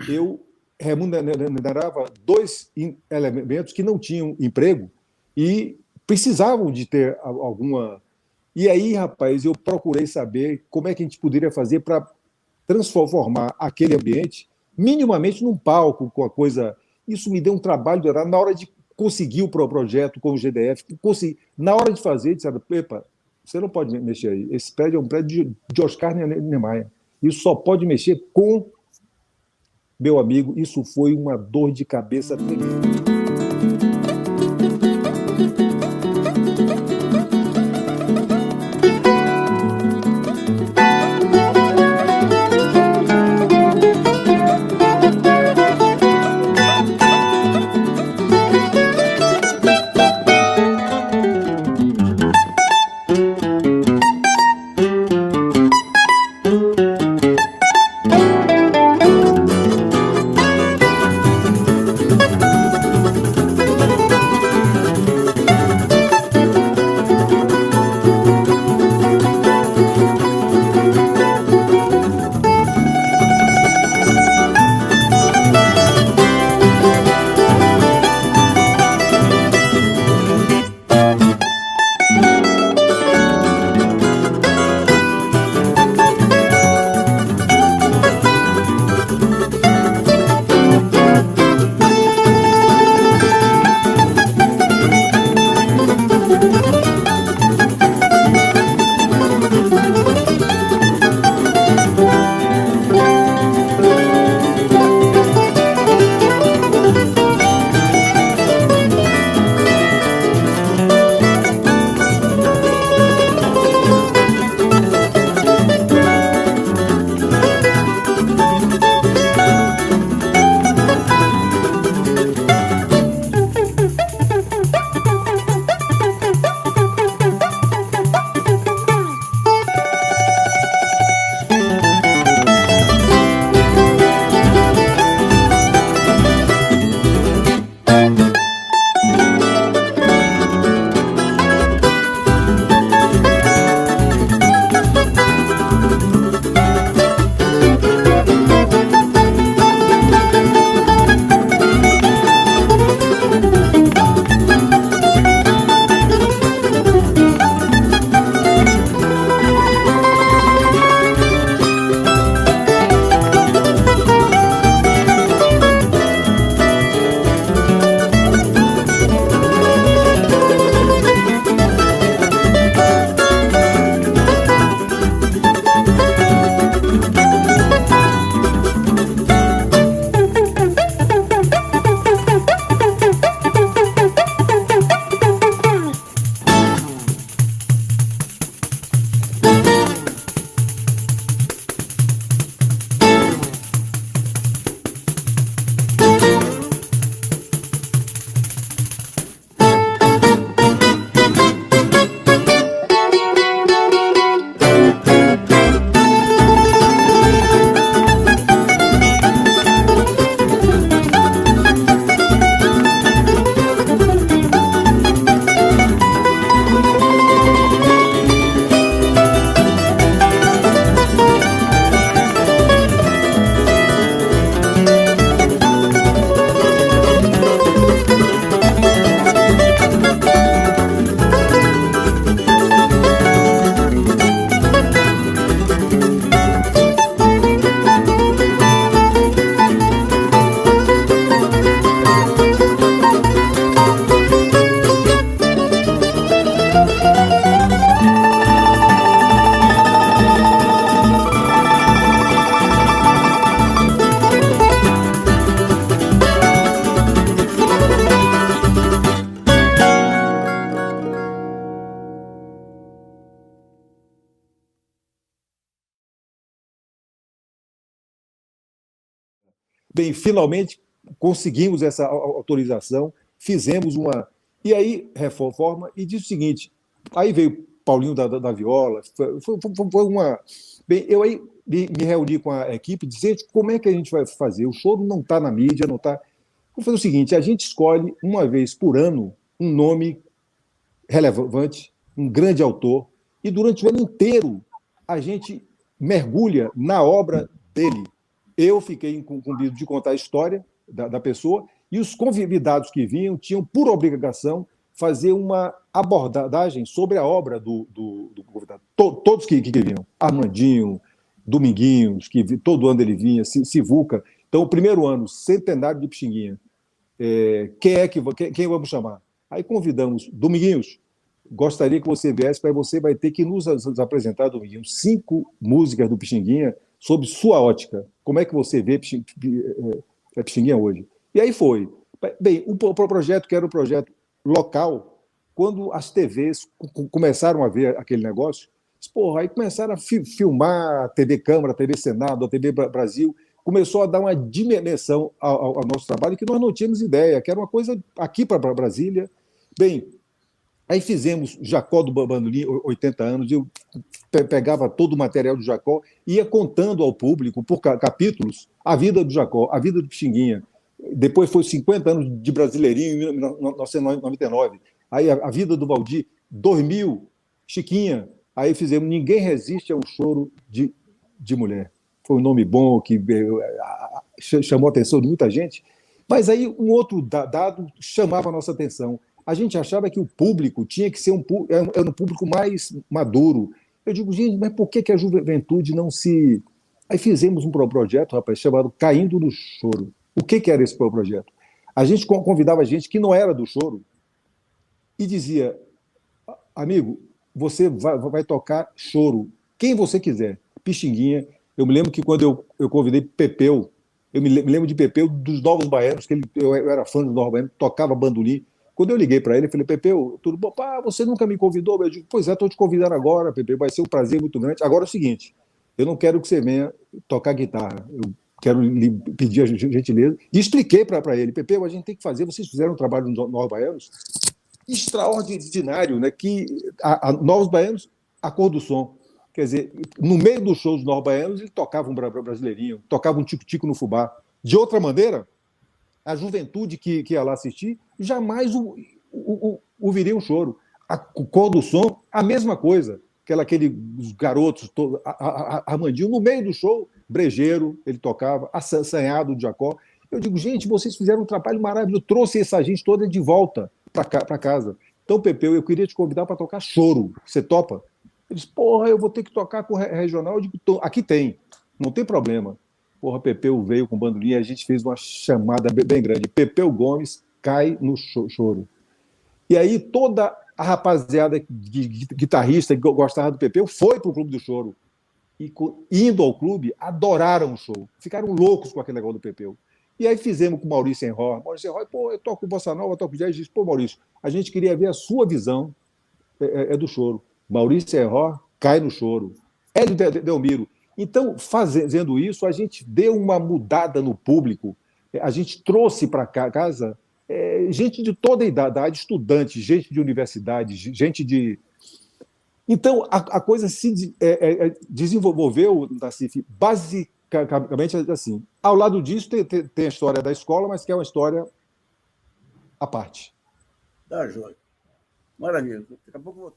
eu remunerava 2 elementos que não tinham emprego e precisavam de ter alguma... E aí, rapaz, eu procurei saber como é que a gente poderia fazer para transformar aquele ambiente minimamente num palco com a coisa. Isso me deu um trabalho danado. Na hora de conseguir o projeto com o GDF, na hora de fazer, disseram, epa, você não pode mexer aí. Esse prédio é um prédio de Oscar Niemeyer. Isso só pode mexer com... Meu amigo, isso foi uma dor de cabeça tremenda. Bem, finalmente conseguimos essa autorização, fizemos uma... E aí, reforma, e disse o seguinte, aí veio Paulinho da Viola, foi uma... Bem, eu aí me reuni com a equipe, dizendo como é que a gente vai fazer, o choro não está na mídia, não está... Vou fazer o seguinte, a gente escolhe uma vez por ano um nome relevante, um grande autor, e durante o ano inteiro a gente mergulha na obra dele. Eu fiquei incumbido de contar a história da pessoa, e os convidados que vinham tinham, por obrigação, fazer uma abordagem sobre a obra do convidado. Todos que vinham. Armandinho, Dominguinhos, que todo ano ele vinha, Sivuca. Então, o primeiro ano, centenário de Pixinguinha. Quem vamos chamar? Aí convidamos Dominguinhos. Gostaria que você viesse, mas você vai ter que nos apresentar, Dominguinhos, 5 músicas do Pixinguinha sob sua ótica. Como é que você vê Pixinguinha hoje? E aí foi. Bem, o projeto, que era um projeto local, quando as TVs começaram a ver aquele negócio, porra, aí começaram a filmar a TV Câmara, a TV Senado, a TV Brasil, começou a dar uma dimensão ao nosso trabalho que nós não tínhamos ideia, que era uma coisa aqui para Brasília. Bem, aí fizemos Jacó do Bandolim, 80 anos, eu pegava todo o material do Jacó e ia contando ao público, por capítulos, a vida do Jacó, a vida do Pixinguinha. Depois foi 50 anos de Brasileirinho, em 1999. Aí a vida do Valdir, 2000, Chiquinha. Aí fizemos Ninguém Resiste a um Choro de Mulher. Foi um nome bom, que chamou a atenção de muita gente. Mas aí um outro dado chamava a nossa atenção. A gente achava que o público tinha que ser um público mais maduro. Eu digo, gente, mas por que a juventude não se... Aí fizemos um projeto, rapaz, chamado Caindo no Choro. O que era esse projeto? A gente convidava gente que não era do choro e dizia, amigo, você vai tocar choro, quem você quiser, Pixinguinha. Eu me lembro que quando eu convidei Pepeu, eu me lembro de Pepeu dos Novos Baianos, que eu era fã dos Novos Baianos, tocava bandolim. Quando eu liguei para ele, eu falei, Pepeu, tudo bom? Pá, você nunca me convidou? Eu digo, pois é, estou te convidando agora, Pepeu, vai ser um prazer muito grande. Agora é o seguinte, eu não quero que você venha tocar guitarra, eu quero lhe pedir a gentileza, e expliquei para ele, Pepeu, a gente tem que fazer, vocês fizeram um trabalho nos Novos Baianos extraordinário, né? Que a Novos Baianos, a cor do som. Quer dizer, no meio dos shows dos Novos Baianos, ele tocava um brasileirinho, tocava um tico-tico no fubá. De outra maneira, a juventude que ia lá assistir jamais o viria um choro. A cor do som, a mesma coisa. Aqueles garotos, Armandinho, no meio do show, brejeiro, ele tocava, assanhado de Jacó. Eu digo, gente, vocês fizeram um trabalho maravilhoso, trouxe essa gente toda de volta para casa. Então, Pepeu, eu queria te convidar para tocar choro. Você topa? Ele disse, porra, eu vou ter que tocar com o regional. Eu digo, aqui tem, não tem problema. Porra, Pepeu veio com bandolim e a gente fez uma chamada bem grande. Pepeu Gomes cai no choro. E aí toda a rapaziada guitarrista que gostava do Pepeu foi para o Clube do Choro. E indo ao clube, adoraram o show. Ficaram loucos com aquele negócio do Pepeu. E aí fizemos com o Maurício Henró. Maurício Henró, pô, eu toco bossa nova, eu toco jazz. Disse, pô, Maurício, a gente queria ver a sua visão do choro. Maurício Henró cai no choro. Hélio Delmiro. Então, fazendo isso, a gente deu uma mudada no público. A gente trouxe para casa gente de toda a idade, estudantes, gente de universidade, gente de... Então, a coisa se desenvolveu, Nassif, basicamente assim. Ao lado disso, tem a história da escola, mas que é uma história à parte. Tá, joia. Maravilha. Daqui a pouco eu vou...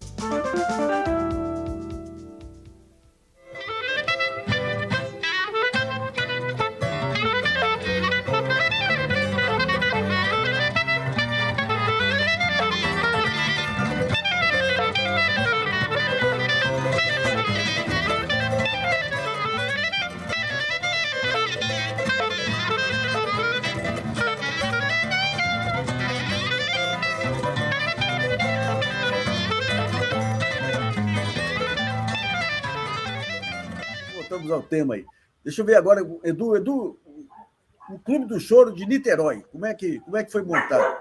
Voltamos ao tema aí. Deixa eu ver agora, Edu, o Clube do Choro de Niterói, como é que foi montado?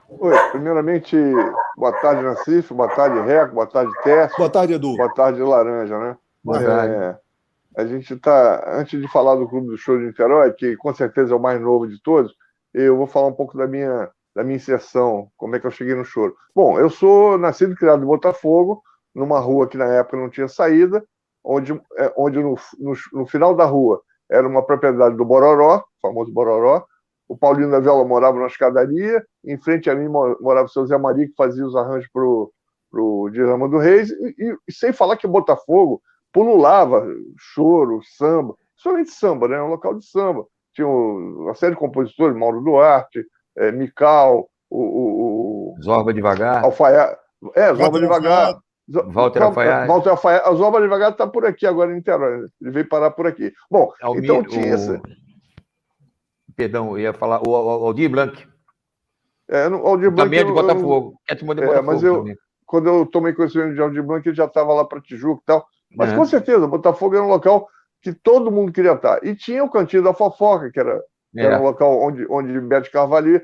Oi, primeiramente, boa tarde, Nassif, boa tarde, Reco, boa tarde, Tércio. Boa tarde, Edu. Boa tarde, Laranja, né? Boa tarde. A gente está, antes de falar do Clube do Choro de Niterói, que com certeza é o mais novo de todos, eu vou falar um pouco da minha inserção, como é que eu cheguei no choro. Bom, eu sou nascido e criado em Botafogo, numa rua que na época não tinha saída, onde no final da rua era uma propriedade do Bororó, o famoso Bororó. O Paulinho da Viola morava na escadaria, em frente a mim morava o seu Zé Maria, que fazia os arranjos para o Djalma do Reis, e sem falar que Botafogo pululava choro, samba, somente samba, né? Um local de samba. Tinha uma série de compositores, Mauro Duarte, Mical, Zorba Devagar. Alfaiate. Zorba Devagar. Walter Alfaiate. Walter Alfaiate. A Zorba Devagar está por aqui agora em Niterói. Ele veio parar por aqui. Bom, então tinha essa... Perdão, eu ia falar o Aldir Blanc. Aldir Blanc também é de Botafogo. É de Botafogo mas quando eu tomei conhecimento de Aldir Blanc, ele já estava lá para Tijuca e tal. Mas com certeza, Botafogo era um local que todo mundo queria estar. E tinha o Cantinho da Fofoca, que era um local onde Bete Carvalho,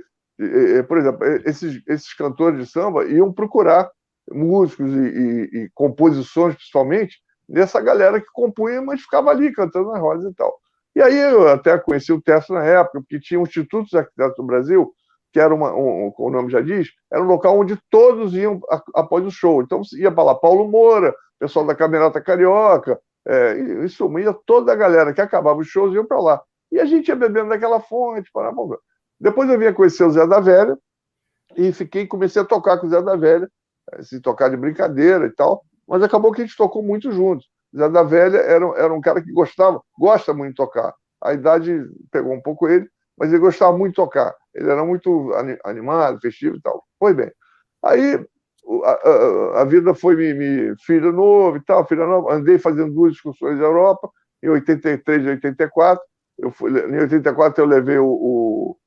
por exemplo, esses cantores de samba iam procurar músicos e composições, principalmente, dessa galera que compunha, mas ficava ali cantando nas rodas e tal. E aí eu até conheci o Tércio na época, porque tinha o Instituto dos Arquitetos do Brasil, que era como o nome já diz, era um local onde todos iam após o show. Então ia para lá Paulo Moura, pessoal da Camerata Carioca, isso ia toda a galera que acabava os shows iam para lá. E a gente ia bebendo daquela fonte. Depois eu vinha conhecer o Zé da Velha e comecei a tocar com o Zé da Velha, se tocar de brincadeira e tal, mas acabou que a gente tocou muito juntos. O Zé da Velha era um cara que gosta muito de tocar. A idade pegou um pouco ele, mas ele gostava muito de tocar. Ele era muito animado, festivo e tal. Pois bem, aí a vida foi filho novo e tal, filha nova. Andei fazendo 2 excursões na Europa, em 83 e 84. Em 84 eu levei o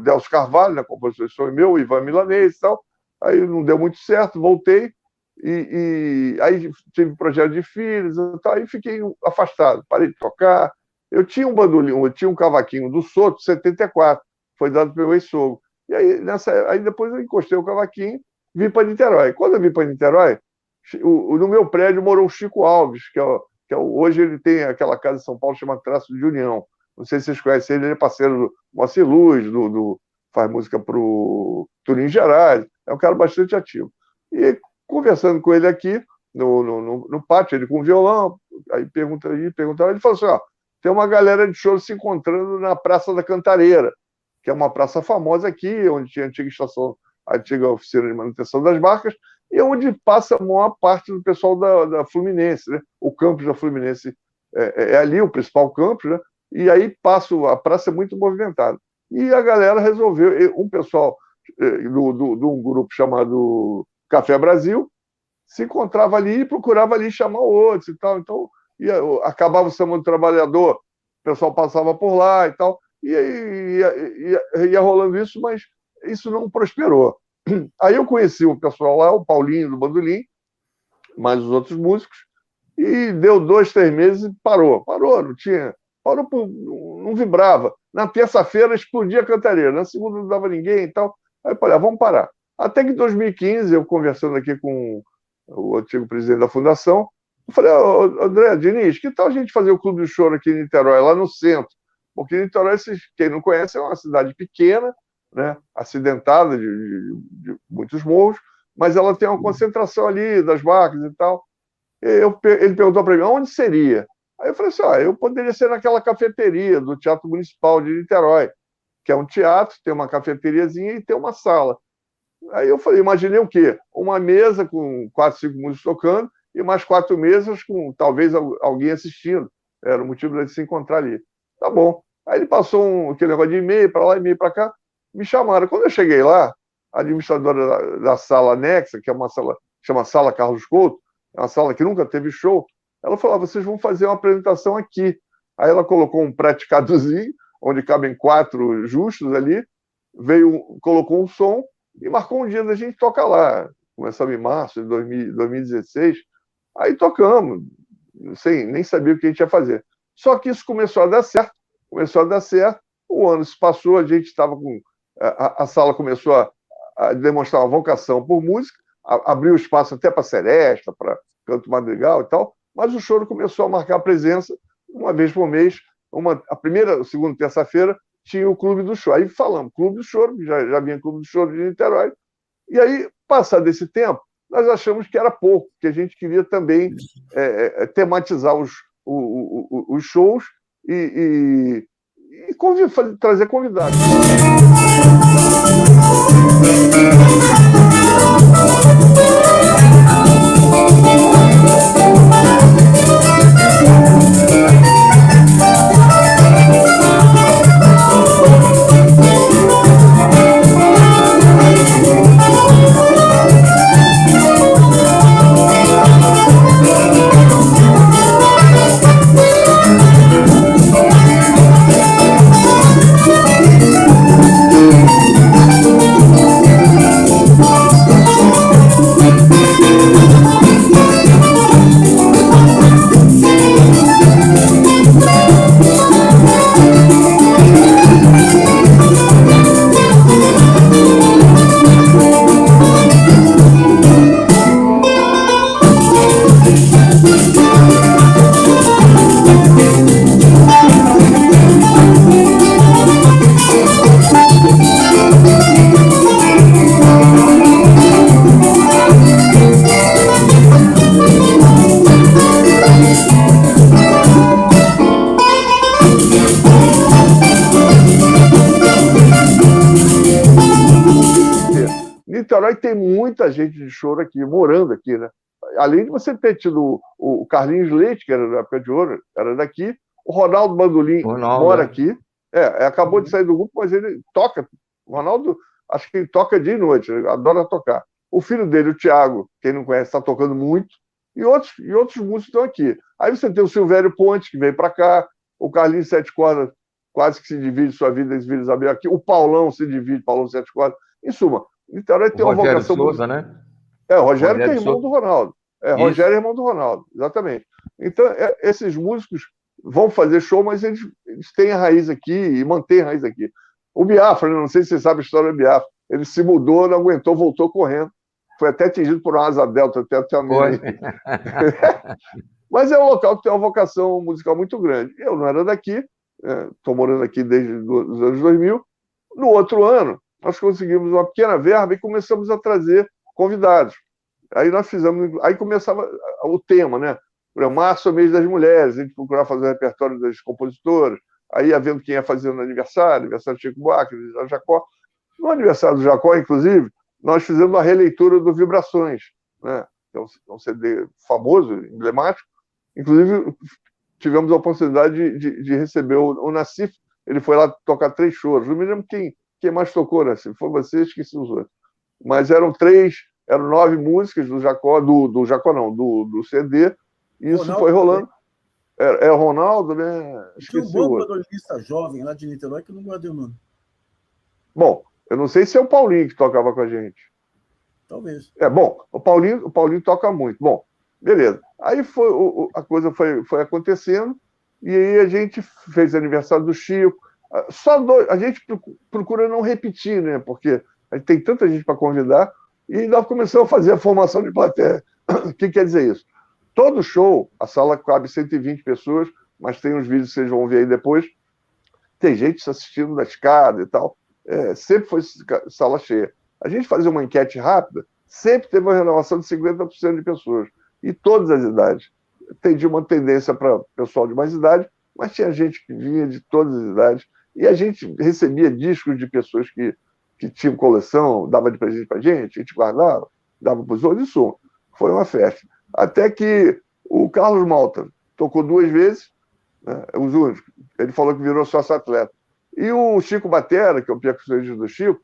Delcio Carvalho, na composição meu, o Ivan Milanês e tal. Aí não deu muito certo, voltei. E aí tive projeto de filhos e tal, aí fiquei afastado, parei de tocar. Eu tinha um bandolim, eu tinha um cavaquinho do Soto, 74, foi dado pelo ex-sogro. E aí depois eu encostei o cavaquinho, vim para Niterói. Quando eu vim para Niterói, no meu prédio morou o Chico Alves, hoje ele tem aquela casa em São Paulo chamada Traço de União. Não sei se vocês conhecem ele é parceiro do Moacir Luz, faz música para o Turim Gerais, é um cara bastante ativo. E conversando com ele aqui, no pátio, ele com violão, aí perguntava, ele falou assim, tem uma galera de choro se encontrando na Praça da Cantareira, que é uma praça famosa aqui, onde tinha a antiga oficina de manutenção das barcas, e onde passa a maior parte do pessoal da Fluminense, né? O campus da Fluminense é ali, o principal campus, né? E aí a praça é muito movimentada. E a galera resolveu, um pessoal de um grupo chamado Café Brasil, se encontrava ali e procurava ali chamar outros e tal. Então, acabava o Samba do Trabalhador, o pessoal passava por lá e tal, e ia rolando isso, mas isso não prosperou. Aí eu conheci o pessoal lá, o Paulinho do bandolim, mais os outros músicos, e deu 2, 3 meses e parou, não vibrava. Na terça-feira explodia a Cantareira, na segunda não dava ninguém e tal. Aí eu falei, vamos parar. Até que em 2015, eu conversando aqui com o antigo presidente da fundação, eu falei, André Diniz, que tal a gente fazer o Clube do Choro aqui em Niterói, lá no centro? Porque Niterói, quem não conhece, é uma cidade pequena, né, acidentada de muitos morros, mas ela tem uma concentração ali das barcas e tal. Ele perguntou para mim, onde seria? Aí eu falei assim, eu poderia ser naquela cafeteria do Teatro Municipal de Niterói, que é um teatro, tem uma cafeteriazinha e tem uma sala. Aí eu falei, imaginei o quê? Uma mesa com 4, 5 músicos tocando e mais 4 mesas com talvez alguém assistindo. Era o motivo de se encontrar ali. Tá bom. Aí ele passou aquele negócio de e-mail para lá, e-mail para cá, me chamaram. Quando eu cheguei lá, a administradora da sala anexa, que é uma sala, chama Sala Carlos Couto, é uma sala que nunca teve show, ela falou, vocês vão fazer uma apresentação aqui. Aí ela colocou um praticadozinho, onde cabem 4 justos ali, colocou um som e marcou um dia da gente tocar lá. Começamos em março de 2016. Aí tocamos, nem sabia o que a gente ia fazer. Só que isso começou a dar certo. O ano se passou, a gente estava com... A sala começou a demonstrar uma vocação por música, abriu espaço até para seresta, para canto madrigal e tal, mas o choro começou a marcar presença uma vez por mês. A primeira, segunda, terça-feira, tinha o Clube do Choro. Aí falamos, Clube do Choro, já vinha Clube do Choro de Niterói. E aí, passado esse tempo, nós achamos que era pouco, que a gente queria também tematizar os shows e trazer convidados. Niterói tem muita gente de choro aqui, morando aqui, né? Além de você ter tido o Carlinhos Leite, que era da Pé de Ouro, era daqui, o Ronaldo Bandolim mora aqui, acabou de sair do grupo, mas ele toca. O Ronaldo, acho que ele toca dia e noite, ele adora tocar. O filho dele, o Thiago, quem não conhece, está tocando muito, e outros músicos estão aqui. Aí você tem o Silvério Ponte, que veio para cá, o Carlinhos Sete Cordas quase que se divide sua vida em Vila Isabel aqui, o Paulão se divide, Paulão Sete Cordas. Em suma, Niterói tem uma vocação... Souza, né? O Rogério que é irmão do Ronaldo. Rogério é irmão do Ronaldo, exatamente. Então, esses músicos vão fazer show, mas eles têm a raiz aqui e mantêm a raiz aqui. O Biafra, não sei se você sabe a história do Biafra, ele se mudou, não aguentou, voltou correndo. Foi até atingido por uma asa delta, até a minha. Mas é um local que tem uma vocação musical muito grande. Eu não era daqui, estou morando aqui desde os anos 2000. No outro ano, nós conseguimos uma pequena verba e começamos a trazer convidados. Aí nós aí começava o tema, né? Março é o mês das mulheres, a gente procurava fazer o repertório das compositoras, aí ia vendo quem ia fazer no aniversário do Chico Buarque, do Jacó. No aniversário do Jacó, inclusive, nós fizemos uma releitura do Vibrações, né? É um CD famoso, emblemático. Inclusive, tivemos a oportunidade de receber o Nassif, ele foi lá tocar 3 choros. Não me lembro quem mais tocou, né? Se foi você, esqueci os outros. Mas eram 9 músicas do Jacó, do Jacó não, do CD, e isso Ronaldo foi rolando. É o Ronaldo, né? Esqueci um bom bandolinista jovem lá de Niterói que eu não guardei o nome. Bom, eu não sei se é o Paulinho que tocava com a gente. Talvez. Bom, o Paulinho toca muito. Bom, beleza. Aí a coisa foi acontecendo, e aí a gente fez aniversário do Chico. A gente procura não repetir, né? Porque a gente tem tanta gente para convidar, e nós começamos a fazer a formação de plateia. O que quer dizer isso? Todo show, a sala cabe 120 pessoas, mas tem uns vídeos que vocês vão ver aí depois. Tem gente assistindo da escada e tal. Sempre foi sala cheia. A gente fazia uma enquete rápida, sempre teve uma renovação de 50% de pessoas. E todas as idades. Tem uma tendência para pessoal de mais idade, mas tinha gente que vinha de todas as idades. E a gente recebia discos de pessoas que tinham coleção, dava de presente para a gente guardava, dava para os outros. Isso foi uma festa. Até que o Carlos Malta tocou 2 vezes, né, os únicos. Ele falou que virou sócio-atleta. E o Chico Batera, que é o percussionista do Chico,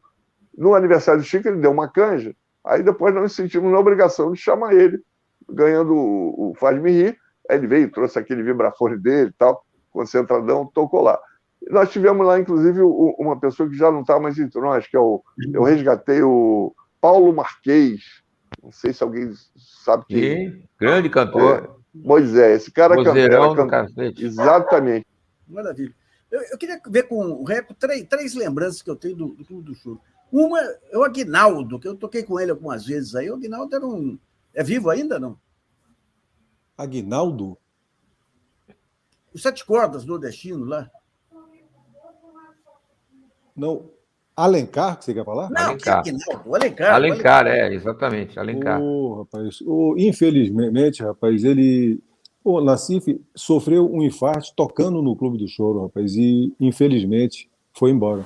no aniversário do Chico, ele deu uma canja. Aí depois nós nos sentimos na obrigação de chamar ele, ganhando o Faz-me Rir. Aí ele veio, trouxe aquele vibrafone dele e tal, concentradão, tocou lá. Nós tivemos lá, inclusive, uma pessoa que já não está mais entre nós, que eu resgatei o Paulo Marquês. Não sei se alguém sabe quem. Grande cantor. Pois é, esse cara Vozeirão do cacete. Exatamente. Maravilha. Eu queria ver com o Reco 3 lembranças que eu tenho do Clube do Choro. Uma é o Aguinaldo, que eu toquei com ele algumas vezes aí. O Aguinaldo é vivo ainda, não? Aguinaldo? Os Sete Cordas nordestino lá. Não. Alencar, que você quer falar? Não, Alencar. que Aguinaldo, o Alencar. Alencar, exatamente, Alencar. Rapaz, infelizmente, rapaz, ele. O Nassif sofreu um infarto tocando no Clube do Choro, rapaz, e infelizmente foi embora.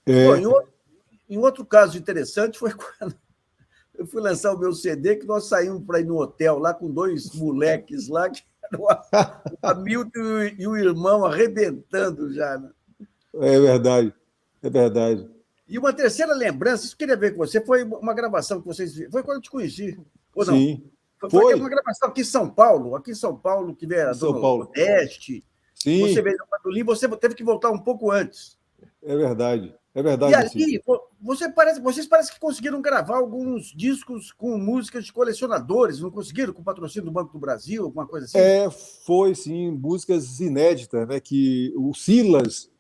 Bom, em outro caso interessante foi quando eu fui lançar o meu CD, que nós saímos para ir no hotel lá com dois moleques lá, que eram o Hamilton e o irmão arrebentando já. Né? É verdade, é verdade. E uma terceira lembrança, isso que eu queria ver com você, foi uma gravação que vocês viram. Foi quando eu te conheci, ou não? Sim. Foi uma gravação aqui em São Paulo, que veio a São Paulo. Nordeste. Sim. Você veio no Padulim, você teve que voltar um pouco antes. É verdade. É verdade. E ali, vocês parecem que conseguiram gravar alguns discos com músicas de colecionadores, não conseguiram? Com patrocínio do Banco do Brasil, alguma coisa assim? Foi sim, músicas inéditas, né? Que o Silas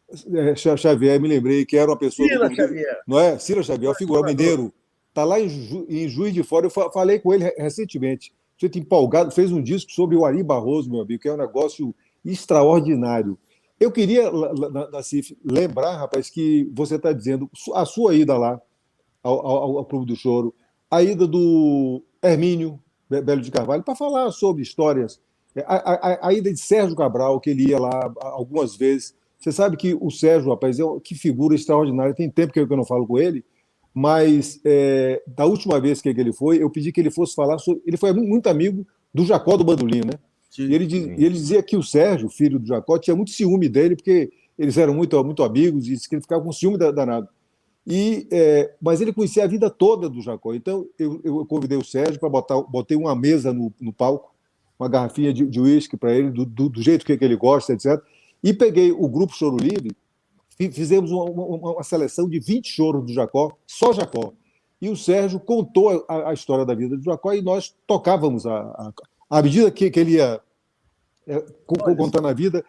Xavier, me lembrei, que era uma pessoa. Silas Xavier. Não é? Silas Xavier, o figurão mineiro. Está lá em Juiz de Fora. Eu falei com ele recentemente. Você está empolgado, fez um disco sobre o Ari Barroso, meu amigo, que é um negócio extraordinário. Eu queria, Nassif, lembrar, rapaz, que você está dizendo a sua ida lá ao Clube do Choro, a ida do Hermínio Belo de Carvalho, para falar sobre histórias, a ida de Sérgio Cabral, que ele ia lá algumas vezes. Você sabe que o Sérgio, rapaz, que figura extraordinária. Tem tempo que eu não falo com ele, mas da última vez que ele foi, eu pedi que ele fosse falar sobre... Ele foi muito amigo do Jacó do Bandolim, né? E ele dizia que o Sérgio, filho do Jacó, tinha muito ciúme dele, porque eles eram muito, muito amigos, e disse que ele ficava com ciúme danado. Mas ele conhecia a vida toda do Jacó. Então, eu convidei o Sérgio para botei uma mesa no palco, uma garrafinha de uísque para ele, do jeito que ele gosta, etc. E peguei o grupo Choro Livre, fizemos uma seleção de 20 choros do Jacó, só Jacó. E o Sérgio contou a história da vida do Jacó e nós tocávamos à medida que ele ia contando a vida.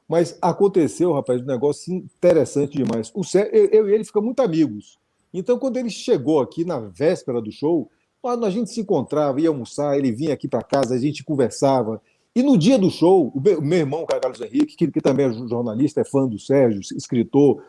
Mas aconteceu, rapaz, um negócio interessante demais. Eu e ele ficamos muito amigos. Então, quando ele chegou aqui na véspera do show, a gente se encontrava, ia almoçar, ele vinha aqui para casa, a gente conversava. E no dia do show, o meu irmão, Carlos Henrique, que também é jornalista, é fã do Sérgio, escritor,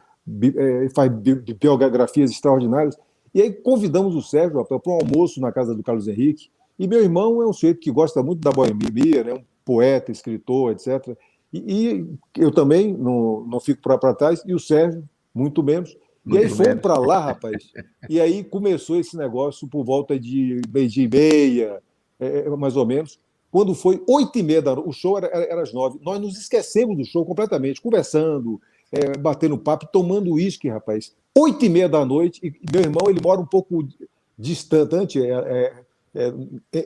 faz biografias extraordinárias. E aí convidamos o Sérgio para um almoço na casa do Carlos Henrique. E meu irmão é um sujeito que gosta muito da boemia, né? Um poeta, escritor, etc. E eu também não fico para trás, e o Sérgio, muito menos. E aí fomos para lá, rapaz. E aí começou esse negócio por volta de meio-dia e meia, mais ou menos. Quando foi 8h30 da noite, o show era às 9h. Nós nos esquecemos do show completamente, conversando, batendo papo, tomando uísque, rapaz. 8h30 da noite, e meu irmão ele mora um pouco distante,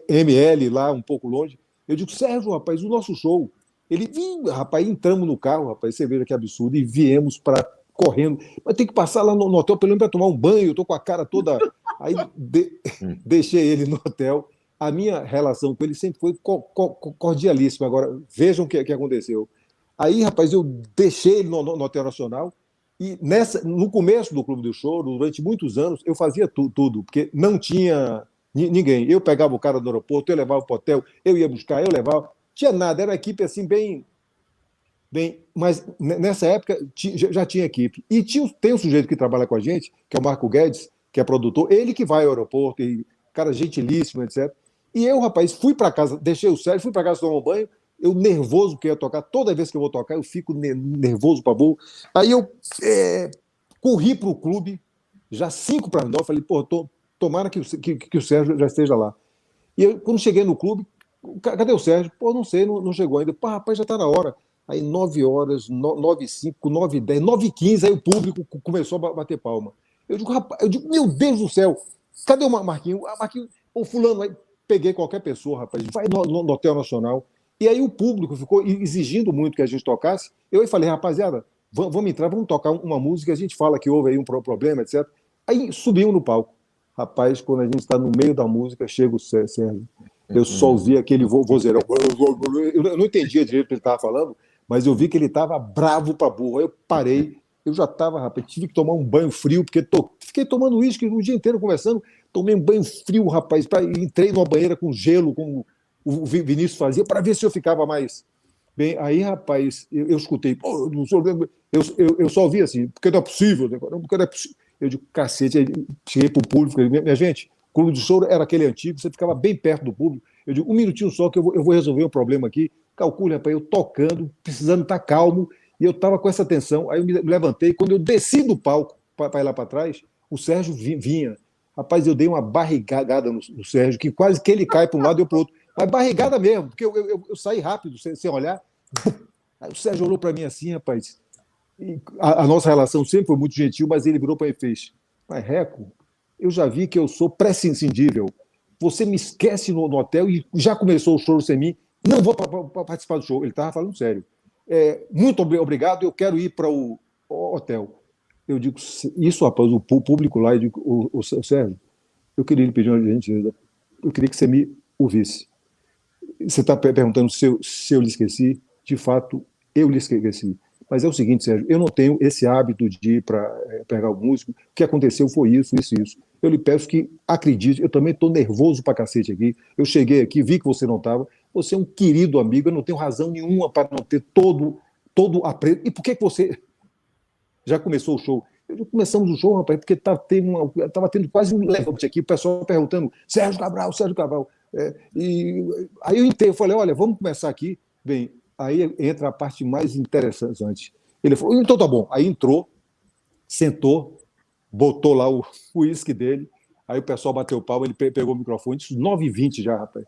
ML lá, um pouco longe. Eu digo, Sérgio, rapaz, o nosso show. Ele, rapaz, entramos no carro, rapaz, você veja que absurdo, e viemos para correndo. Mas tem que passar lá no hotel, pelo menos para tomar um banho, eu estou com a cara toda. Aí deixei ele no hotel. A minha relação com ele sempre foi cordialíssima. Agora, vejam o que aconteceu. Aí, rapaz, eu deixei ele no Hotel Nacional e no começo do Clube do Choro, durante muitos anos, eu fazia tudo, porque não tinha ninguém. Eu pegava o cara do aeroporto, eu levava para o hotel, eu ia buscar, eu levava. Tinha nada, era uma equipe assim bem... Mas nessa época já tinha equipe. E tem um sujeito que trabalha com a gente, que é o Marco Guedes, que é produtor, ele que vai ao aeroporto, cara gentilíssimo, etc. E eu, rapaz, fui para casa, deixei o Sérgio, fui para casa tomar um banho, eu nervoso que ia tocar, toda vez que eu vou tocar, eu fico nervoso para burro. Aí eu corri para o clube, já 8h45, falei, pô, tomara que o Sérgio já esteja lá. E eu, quando cheguei no clube, cadê o Sérgio? Pô, não sei, não chegou ainda. Pô, rapaz, já está na hora. Aí 9h, 9h05, 9h10, 9h15, aí o público começou a bater palma. Eu digo, rapaz, meu Deus do céu, cadê o Marquinhos? Marquinhos, o fulano, aí peguei qualquer pessoa, rapaz, vai no Hotel Nacional. E aí o público ficou exigindo muito que a gente tocasse. Eu falei, rapaziada, vamos entrar, vamos tocar uma música, a gente fala que houve aí um problema, etc. Aí subimos no palco. Rapaz, quando a gente está no meio da música, chega o Sérgio. Eu só ouvi aquele vozeirão. Eu não entendia direito o que ele estava falando, mas eu vi que ele estava bravo para burro. Aí eu parei, eu já estava, rapaz, tive que tomar um banho frio, porque fiquei tomando uísque o dia inteiro conversando, tomei um banho frio, rapaz, entrei numa banheira com gelo, como o Vinícius fazia, para ver se eu ficava mais bem. Aí, rapaz, eu escutei, eu só ouvi assim, porque não é possível, porque não é possível. Eu digo, cacete, aí cheguei para o público, falei, minha gente, o Clube do Choro era aquele antigo, você ficava bem perto do público. Eu digo, um minutinho só que eu vou resolver um problema aqui. Calcule, rapaz, eu tocando, precisando estar calmo, e eu estava com essa tensão. Aí eu me levantei, quando eu desci do palco para ir lá para trás, o Sérgio vinha. Rapaz, eu dei uma barrigada no Sérgio, que quase que ele cai para um lado e eu para o outro. Mas barrigada mesmo, porque eu saí rápido, sem olhar. Aí o Sérgio olhou para mim assim, rapaz. A nossa relação sempre foi muito gentil, mas ele virou para mim e fez, mas Reco, eu já vi que eu sou prescindível. Você me esquece no hotel e já começou o show sem mim. Não vou participar do show. Ele estava falando sério. Muito obrigado, eu quero ir para o hotel. Eu digo, isso, rapaz, o público lá, eu digo, o Sérgio, eu queria lhe pedir uma gentileza. Eu queria que você me ouvisse. Você está perguntando se eu lhe esqueci. De fato, eu lhe esqueci. Mas é o seguinte, Sérgio, eu não tenho esse hábito de ir para pegar o músico. O que aconteceu foi isso. Eu lhe peço que acredite, eu também estou nervoso para cacete aqui. Eu cheguei aqui, vi que você não estava. Você é um querido amigo, eu não tenho razão nenhuma para não ter todo apreço. E por que você já começou o show? Começamos o show, rapaz, porque estava tendo quase um levante aqui, o pessoal perguntando, Sérgio Cabral. E aí eu entrei, eu falei, olha, vamos começar aqui. Bem, aí entra a parte mais interessante. Ele falou, então tá bom. Aí entrou, sentou, botou lá o uísque dele, aí o pessoal bateu o pau, ele pegou o microfone, disse 9h20 já, rapaz.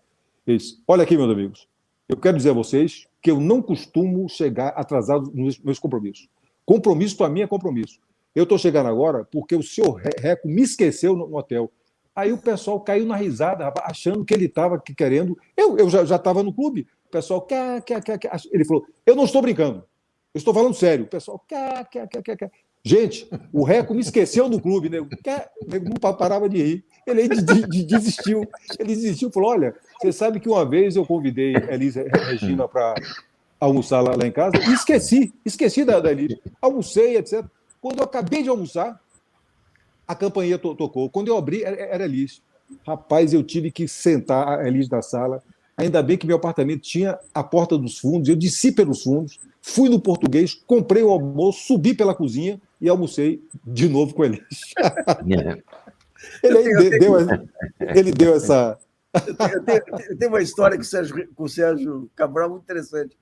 Ele disse, olha aqui, meus amigos, eu quero dizer a vocês que eu não costumo chegar atrasado nos meus compromissos. Compromisso para mim é compromisso. Eu estou chegando agora porque o senhor Reco me esqueceu no hotel. Aí o pessoal caiu na risada, rapaz, achando que ele estava querendo... Eu já estava no clube. O pessoal... quer. Ele falou, eu não estou brincando. Eu estou falando sério. O pessoal... quer. Gente, o Reco me esqueceu no clube. Né? Não parava de rir. Ele desistiu. Ele desistiu e falou, olha, você sabe que uma vez eu convidei a Elisa Regina para almoçar lá em casa e esqueci da Elisa. Almocei, etc. Quando eu acabei de almoçar, a campainha tocou. Quando eu abri, era Elis. Rapaz, eu tive que sentar a Elis na sala. Ainda bem que meu apartamento tinha a porta dos fundos. Eu desci pelos fundos, fui no Português, comprei o almoço, subi pela cozinha e almocei de novo com ele. É. Ele deu essa... Eu tenho uma história com o Sérgio Cabral muito interessante.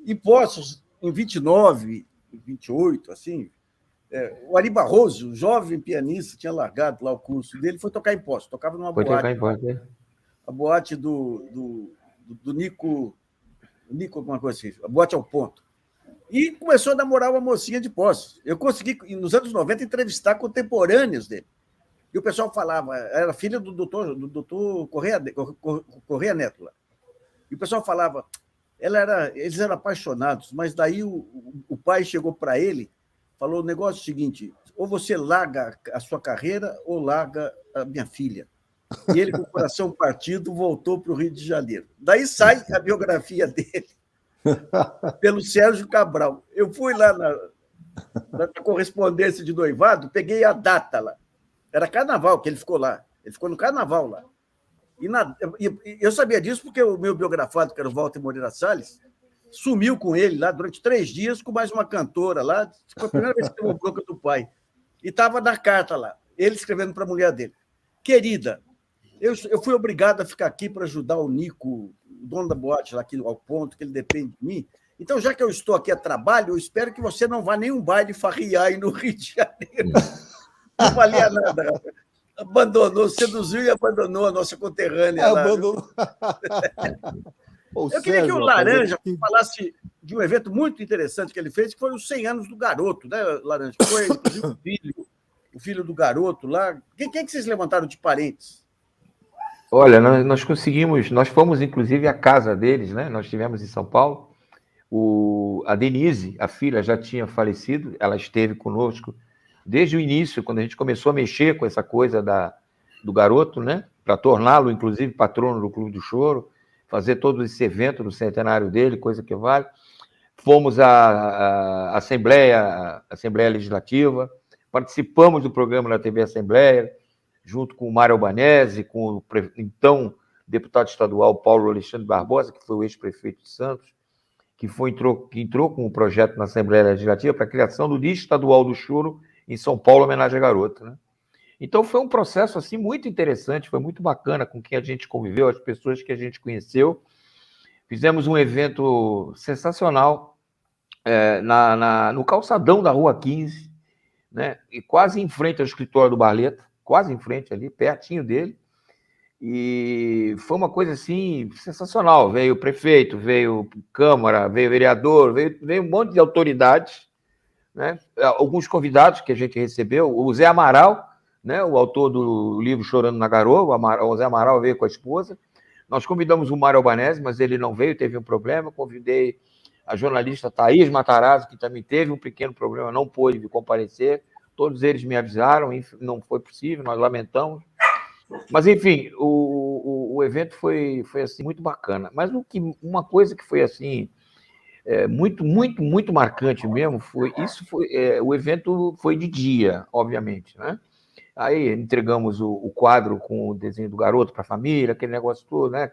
Em Poços, em 29, 28, assim, o Ari Barroso, jovem pianista, tinha largado lá o curso dele, foi tocar em Poços, tocava numa Foi boate. tocar em Poços, A boate do Nico, alguma coisa assim, a boate ao ponto. E começou a namorar uma mocinha de Poços. Eu consegui, nos anos 90, entrevistar contemporâneos dele. E o pessoal falava, era filha do doutor Correia Neto lá. E o pessoal falava, eles eram apaixonados, mas daí o pai chegou para ele, falou o negócio seguinte, ou você larga a sua carreira ou larga a minha filha. E ele, com o coração partido, voltou para o Rio de Janeiro. Daí sai a biografia dele, pelo Sérgio Cabral. Eu fui lá na correspondência de noivado, peguei a data lá. Era carnaval que ele ficou lá. Ele ficou no carnaval lá. E eu sabia disso porque o meu biografado, que era o Walter Moreira Salles, sumiu com ele lá durante 3 dias com mais uma cantora lá. Foi a primeira vez que teve uma bronca do pai. E estava na carta lá, ele escrevendo para a mulher dele. Querida, eu fui obrigado a ficar aqui para ajudar o Nico, o dono da boate lá, aqui ao ponto, que ele depende de mim. Então, já que eu estou aqui a trabalho, eu espero que você não vá a nenhum baile farriar aí no Rio de Janeiro. Não valia nada. Abandonou, seduziu e abandonou a nossa conterrânea lá. Abandonou. Eu queria que o Laranja falasse de um evento muito interessante que ele fez, que foi os 100 anos do Garoto, né, Laranja? Foi, inclusive, o filho do Garoto lá. Quem que vocês levantaram de parentes? Olha, nós conseguimos, nós fomos, inclusive, à casa deles, né? Nós estivemos em São Paulo. A Denise, a filha, já tinha falecido, ela esteve conosco desde o início, quando a gente começou a mexer com essa coisa do Garoto, né? Para torná-lo, inclusive, patrono do Clube do Choro, fazer todo esse evento do centenário dele, coisa que vale. Fomos à Assembleia Legislativa, participamos do programa da TV Assembleia, junto com o Mário Albanese, com o então deputado estadual Paulo Alexandre Barbosa, que foi o ex-prefeito de Santos, que entrou com um projeto na Assembleia Legislativa para a criação do Dia Estadual do Choro em São Paulo, homenagem a Garoto, né? Então, foi um processo assim, muito interessante, foi muito bacana com quem a gente conviveu, as pessoas que a gente conheceu. Fizemos um evento sensacional no calçadão da Rua 15, né? E quase em frente ao escritório do Barleta, quase em frente ali, pertinho dele. E foi uma coisa assim sensacional. Veio o prefeito, veio Câmara, veio o vereador, veio um monte de autoridades, né? Alguns convidados que a gente recebeu, o Zé Amaral, né? O autor do livro Chorando na Garoa, o Zé Amaral veio com a esposa. Nós convidamos o Mário Albanese, mas ele não veio, teve um problema. Convidei a jornalista Thaís Matarazzo, que também teve um pequeno problema, não pôde comparecer. Todos eles me avisaram, não foi possível, nós lamentamos. Mas, enfim, o evento foi assim, muito bacana. Mas uma coisa que foi assim, muito, muito, muito marcante mesmo, o evento foi de dia, obviamente, né? Aí entregamos o quadro com o desenho do Garoto para a família, aquele negócio todo, né?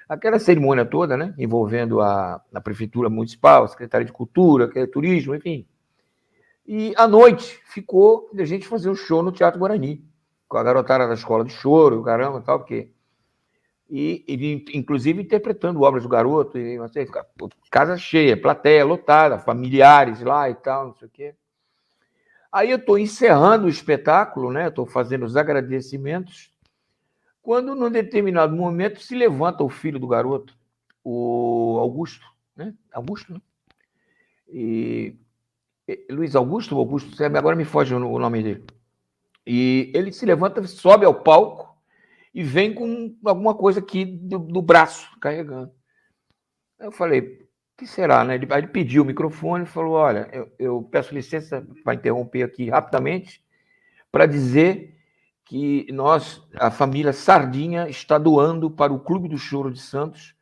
Aquela cerimônia toda, né? Envolvendo a Prefeitura Municipal, a Secretaria de Cultura, Turismo, enfim. E à noite ficou a gente fazer um show no Teatro Guarani, com a garotada da Escola de Choro, caramba, tal, porque... E inclusive interpretando obras do Garoto, e, assim, casa cheia, plateia lotada, familiares lá e tal, não sei o quê. Aí eu estou encerrando o espetáculo, né? Estou fazendo os agradecimentos, quando, num determinado momento, se levanta o filho do Garoto, o Augusto, né? Augusto, né? Luiz Augusto, agora me foge o nome dele. E ele se levanta, sobe ao palco e vem com alguma coisa aqui do braço, carregando. Eu falei, o que será, né? Ele pediu o microfone e falou, olha, eu peço licença para interromper aqui rapidamente para dizer que a família Sardinha, está doando para o Clube do Choro de Santos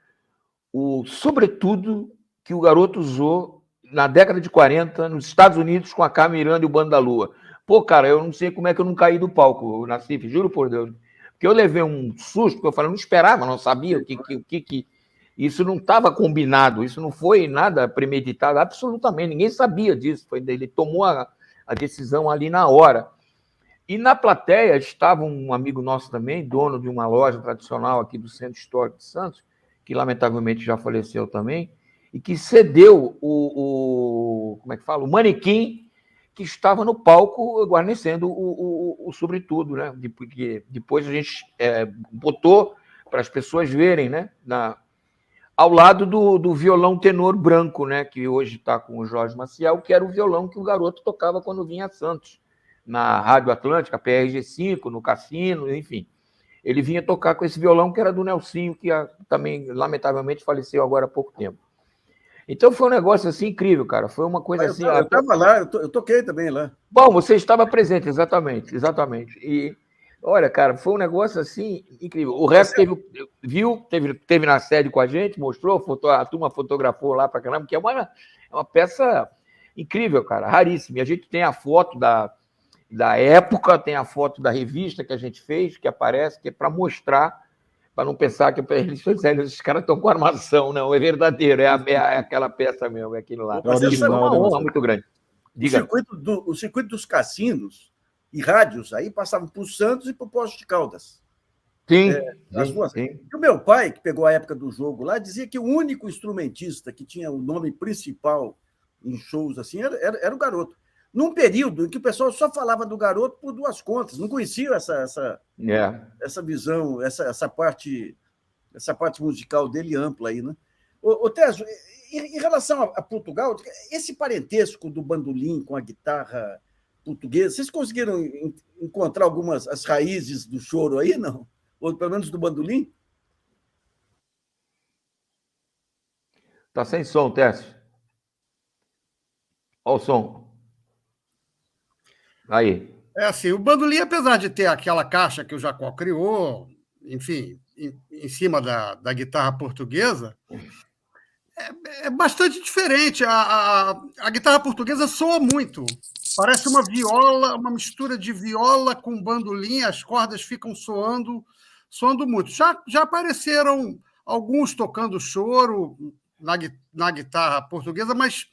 o sobretudo que o Garoto usou na década de 40 nos Estados Unidos com a Carmen Miranda e o Bando da Lua. Pô, cara, eu não sei como é que eu não caí do palco, Nassif, juro por Deus. Porque eu levei um susto, porque eu falei, não esperava, não sabia o que isso não estava combinado, isso não foi nada premeditado, absolutamente, ninguém sabia disso. Ele tomou a decisão ali na hora. E na plateia estava um amigo nosso também, dono de uma loja tradicional aqui do Centro Histórico de Santos, que lamentavelmente já faleceu também, e que cedeu como é que fala? O manequim que estava no palco guarnecendo o sobretudo, né? Porque depois a gente botou para as pessoas verem, né? Ao lado do violão tenor branco, né? Que hoje está com o Jorge Maciel, que era o violão que o garoto tocava quando vinha a Santos, na Rádio Atlântica, PRG5, no Cassino, enfim. Ele vinha tocar com esse violão que era do Nelsinho, que também, lamentavelmente, faleceu agora há pouco tempo. Então foi um negócio assim incrível, cara. Foi uma coisa assim. Eu estava lá, eu toquei também lá. Bom, você estava presente, exatamente. E olha, cara, foi um negócio assim incrível. O resto teve na sede com a gente, mostrou, a turma fotografou lá pra caramba, que é uma peça incrível, cara, raríssima. E a gente tem a foto da época, tem a foto da revista que a gente fez, que aparece, que é para mostrar, para não pensar que esses caras estão com armação, não, é verdadeiro, é aquela peça mesmo, é aquilo lá. Isso é uma honra muito grande. Diga. O circuito dos cassinos e rádios aí passavam por Santos e por Poços de Caldas. Sim, as duas. Sim. E o meu pai, que pegou a época do jogo lá, dizia que o único instrumentista que tinha o nome principal em shows assim era o Garoto. Num período em que o pessoal só falava do Garoto por duas contas, não conhecia essa visão, essa parte musical dele ampla aí, né? Ô Teso, em relação a Portugal, esse parentesco do bandolim com a guitarra portuguesa, vocês conseguiram encontrar as raízes do choro aí, não? Ou pelo menos do bandolim? Tá sem som, Tércio. Olha o som. Aí. É assim, o bandolim, apesar de ter aquela caixa que o Jacó criou, enfim, em cima da guitarra portuguesa, é bastante diferente. A guitarra portuguesa soa muito. Parece uma viola, uma mistura de viola com bandolim, as cordas ficam soando muito. Já apareceram alguns tocando choro na guitarra portuguesa, mas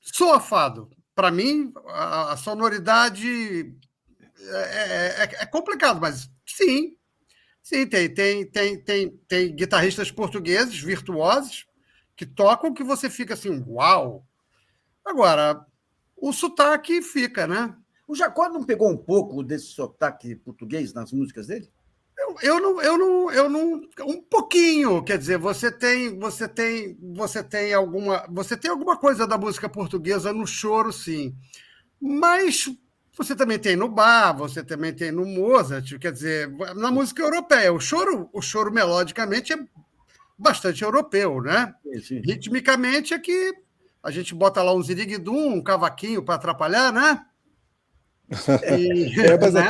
soa fado. Para mim, a sonoridade é complicado, mas sim, tem guitarristas portugueses virtuosos que tocam que você fica assim, uau! Agora, o sotaque fica, né? O Jacó não pegou um pouco desse sotaque português nas músicas dele? Eu não. Um pouquinho, quer dizer, você tem alguma coisa da música portuguesa no choro, sim. Mas você também tem no Bach, você também tem no Mozart, quer dizer, na música europeia. O choro melodicamente é bastante europeu, né? Sim. Ritmicamente é que a gente bota lá um ziriguidum, um cavaquinho para atrapalhar, né? Mas né?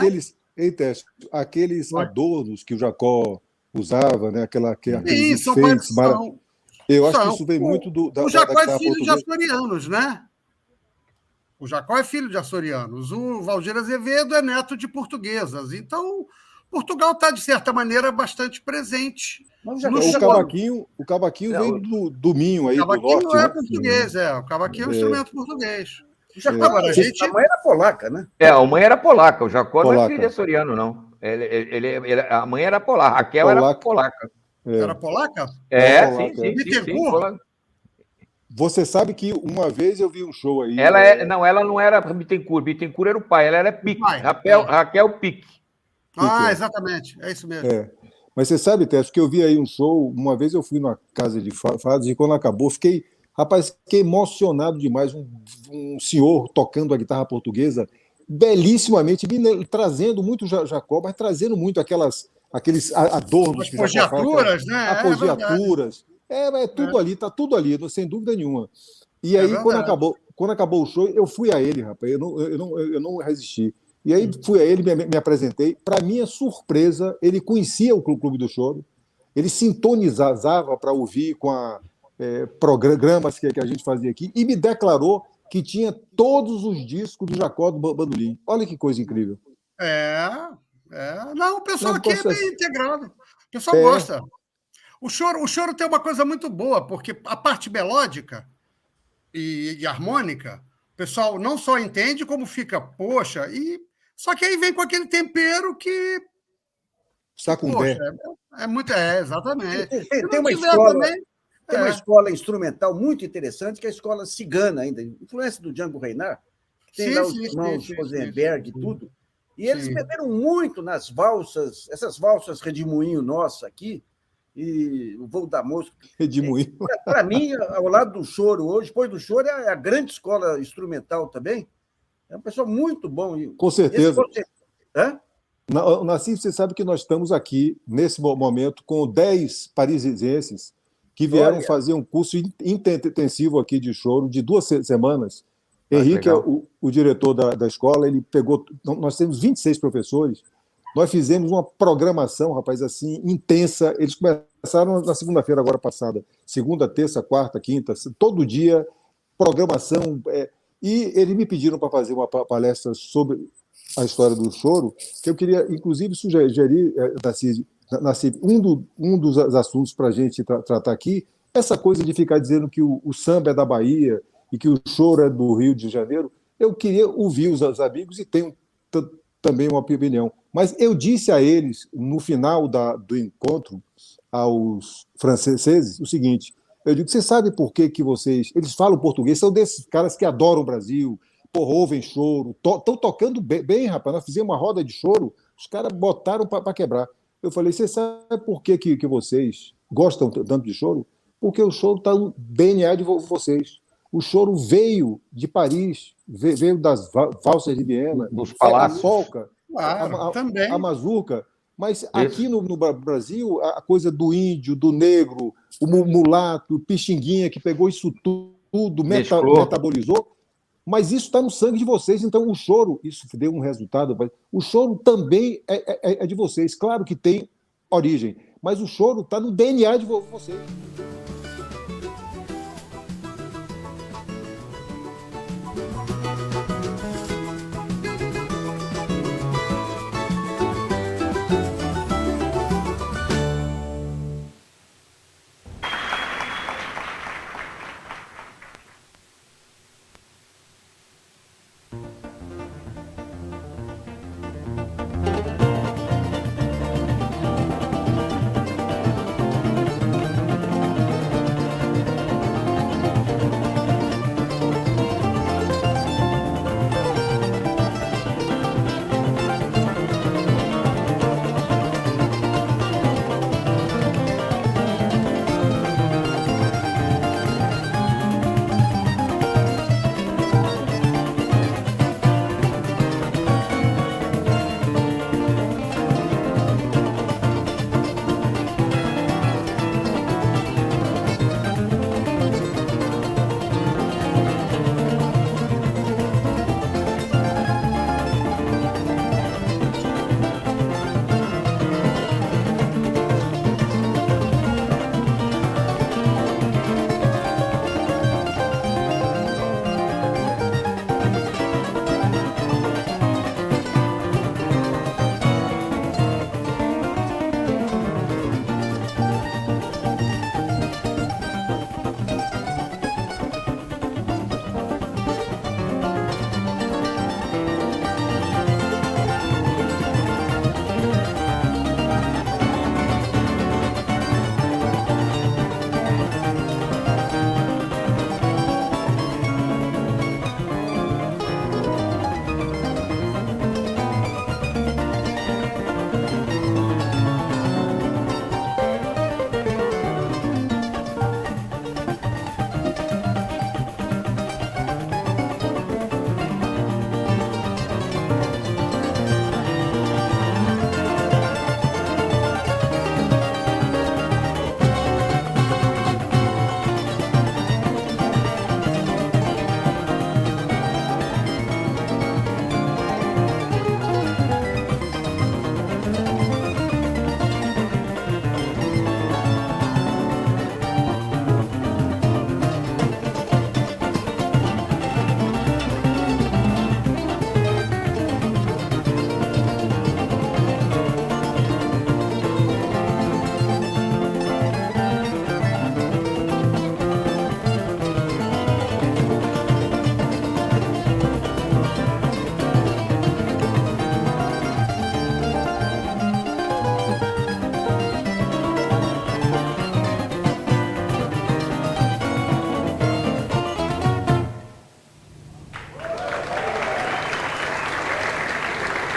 Aqueles adornos que o Jacó usava, né? Aqueles enfeites maravilhosos. Eu acho que isso vem muito O Jacó é filho de açorianos, né? O Jacó é filho de açorianos. O Valdir Azevedo é neto de portuguesas. Então, Portugal está, de certa maneira, bastante presente. O cavaquinho vem do Minho aí, do norte. O cavaquinho é português, O cavaquinho é um instrumento português. Agora, a mãe era polaca, né? A mãe era polaca. O Jacó não é filho de açoriano, não. A mãe era polaca. A Raquel era polaca. Era polaca? Sim. Bittencourt? Você sabe que uma vez eu vi um show aí... Ela não era Bittencourt. Bittencourt era o pai. Ela era Pique. Raquel Pique. Exatamente. É isso mesmo. Mas você sabe, Tess, que eu vi aí um show... Uma vez eu fui numa casa de fados e quando acabou, fiquei emocionado demais. Um senhor tocando a guitarra portuguesa belíssimamente, trazendo muito Jacó, mas trazendo muito aqueles adornos. As apogiaturas, né? Apogiaturas. Tudo ali, tá tudo ali, sem dúvida nenhuma. E aí, quando acabou o show, eu fui a ele, rapaz, eu não resisti. E aí fui a ele, me apresentei. Para minha surpresa, ele conhecia o Clube do Choro, ele sintonizava para ouvir com programas que a gente fazia aqui e me declarou que tinha todos os discos do Jacó do Bandolim. Olha que coisa incrível. Não, o pessoal aqui é bem integrado. O pessoal gosta. O choro tem uma coisa muito boa, porque a parte melódica e harmônica, O pessoal não só entende, como fica, poxa, só que aí vem com aquele tempero que Sacundé. Poxa, é muito. Exatamente. Tem uma escola. Também, tem uma escola instrumental muito interessante, que é a escola cigana ainda, influência do Django Reinhardt, que tem lá os irmãos Rosenberg e tudo. E eles meteram muito nas valsas, essas valsas redemoinho nossa aqui, e o Voo da Mosca. Redemoinho. Para mim, ao lado do choro hoje, depois do choro, é a grande escola instrumental também. É um pessoal muito bom. Com certeza. Hã? Nassif, você sabe que nós estamos aqui, nesse momento, com 10 parisienses que vieram fazer um curso intensivo aqui de choro de 2 semanas. Henrique, o diretor da escola, ele pegou... Nós temos 26 professores. Nós fizemos uma programação, rapaz, assim, intensa. Eles começaram na segunda-feira agora passada. Segunda, terça, quarta, quinta, todo dia, programação. E eles me pediram para fazer uma palestra sobre a história do choro, que eu queria, inclusive, sugerir, Nassif, um dos assuntos para a gente tratar aqui, essa coisa de ficar dizendo que o samba é da Bahia e que o choro é do Rio de Janeiro. Eu queria ouvir os amigos e tenho também uma opinião. Mas eu disse a eles, no final do encontro, aos franceses, o seguinte: eu digo, você sabe por que vocês... Eles falam português, são desses caras que adoram o Brasil, ouvem choro, estão tocando bem, rapaz. Nós fizemos uma roda de choro, os caras botaram para quebrar. Eu falei, você sabe por que vocês gostam tanto de choro? Porque o choro está no DNA de vocês. O choro veio de Paris, veio das valsas de Viena, dos palácios. A polca, também. a mazurca. Mas aqui no Brasil, a coisa do índio, do negro, o mulato, o pixinguinha, que pegou isso tudo, metabolizou. Mas isso está no sangue de vocês, então o choro, isso deu um resultado, o choro também é de vocês. Claro que tem origem, mas o choro está no DNA de vocês.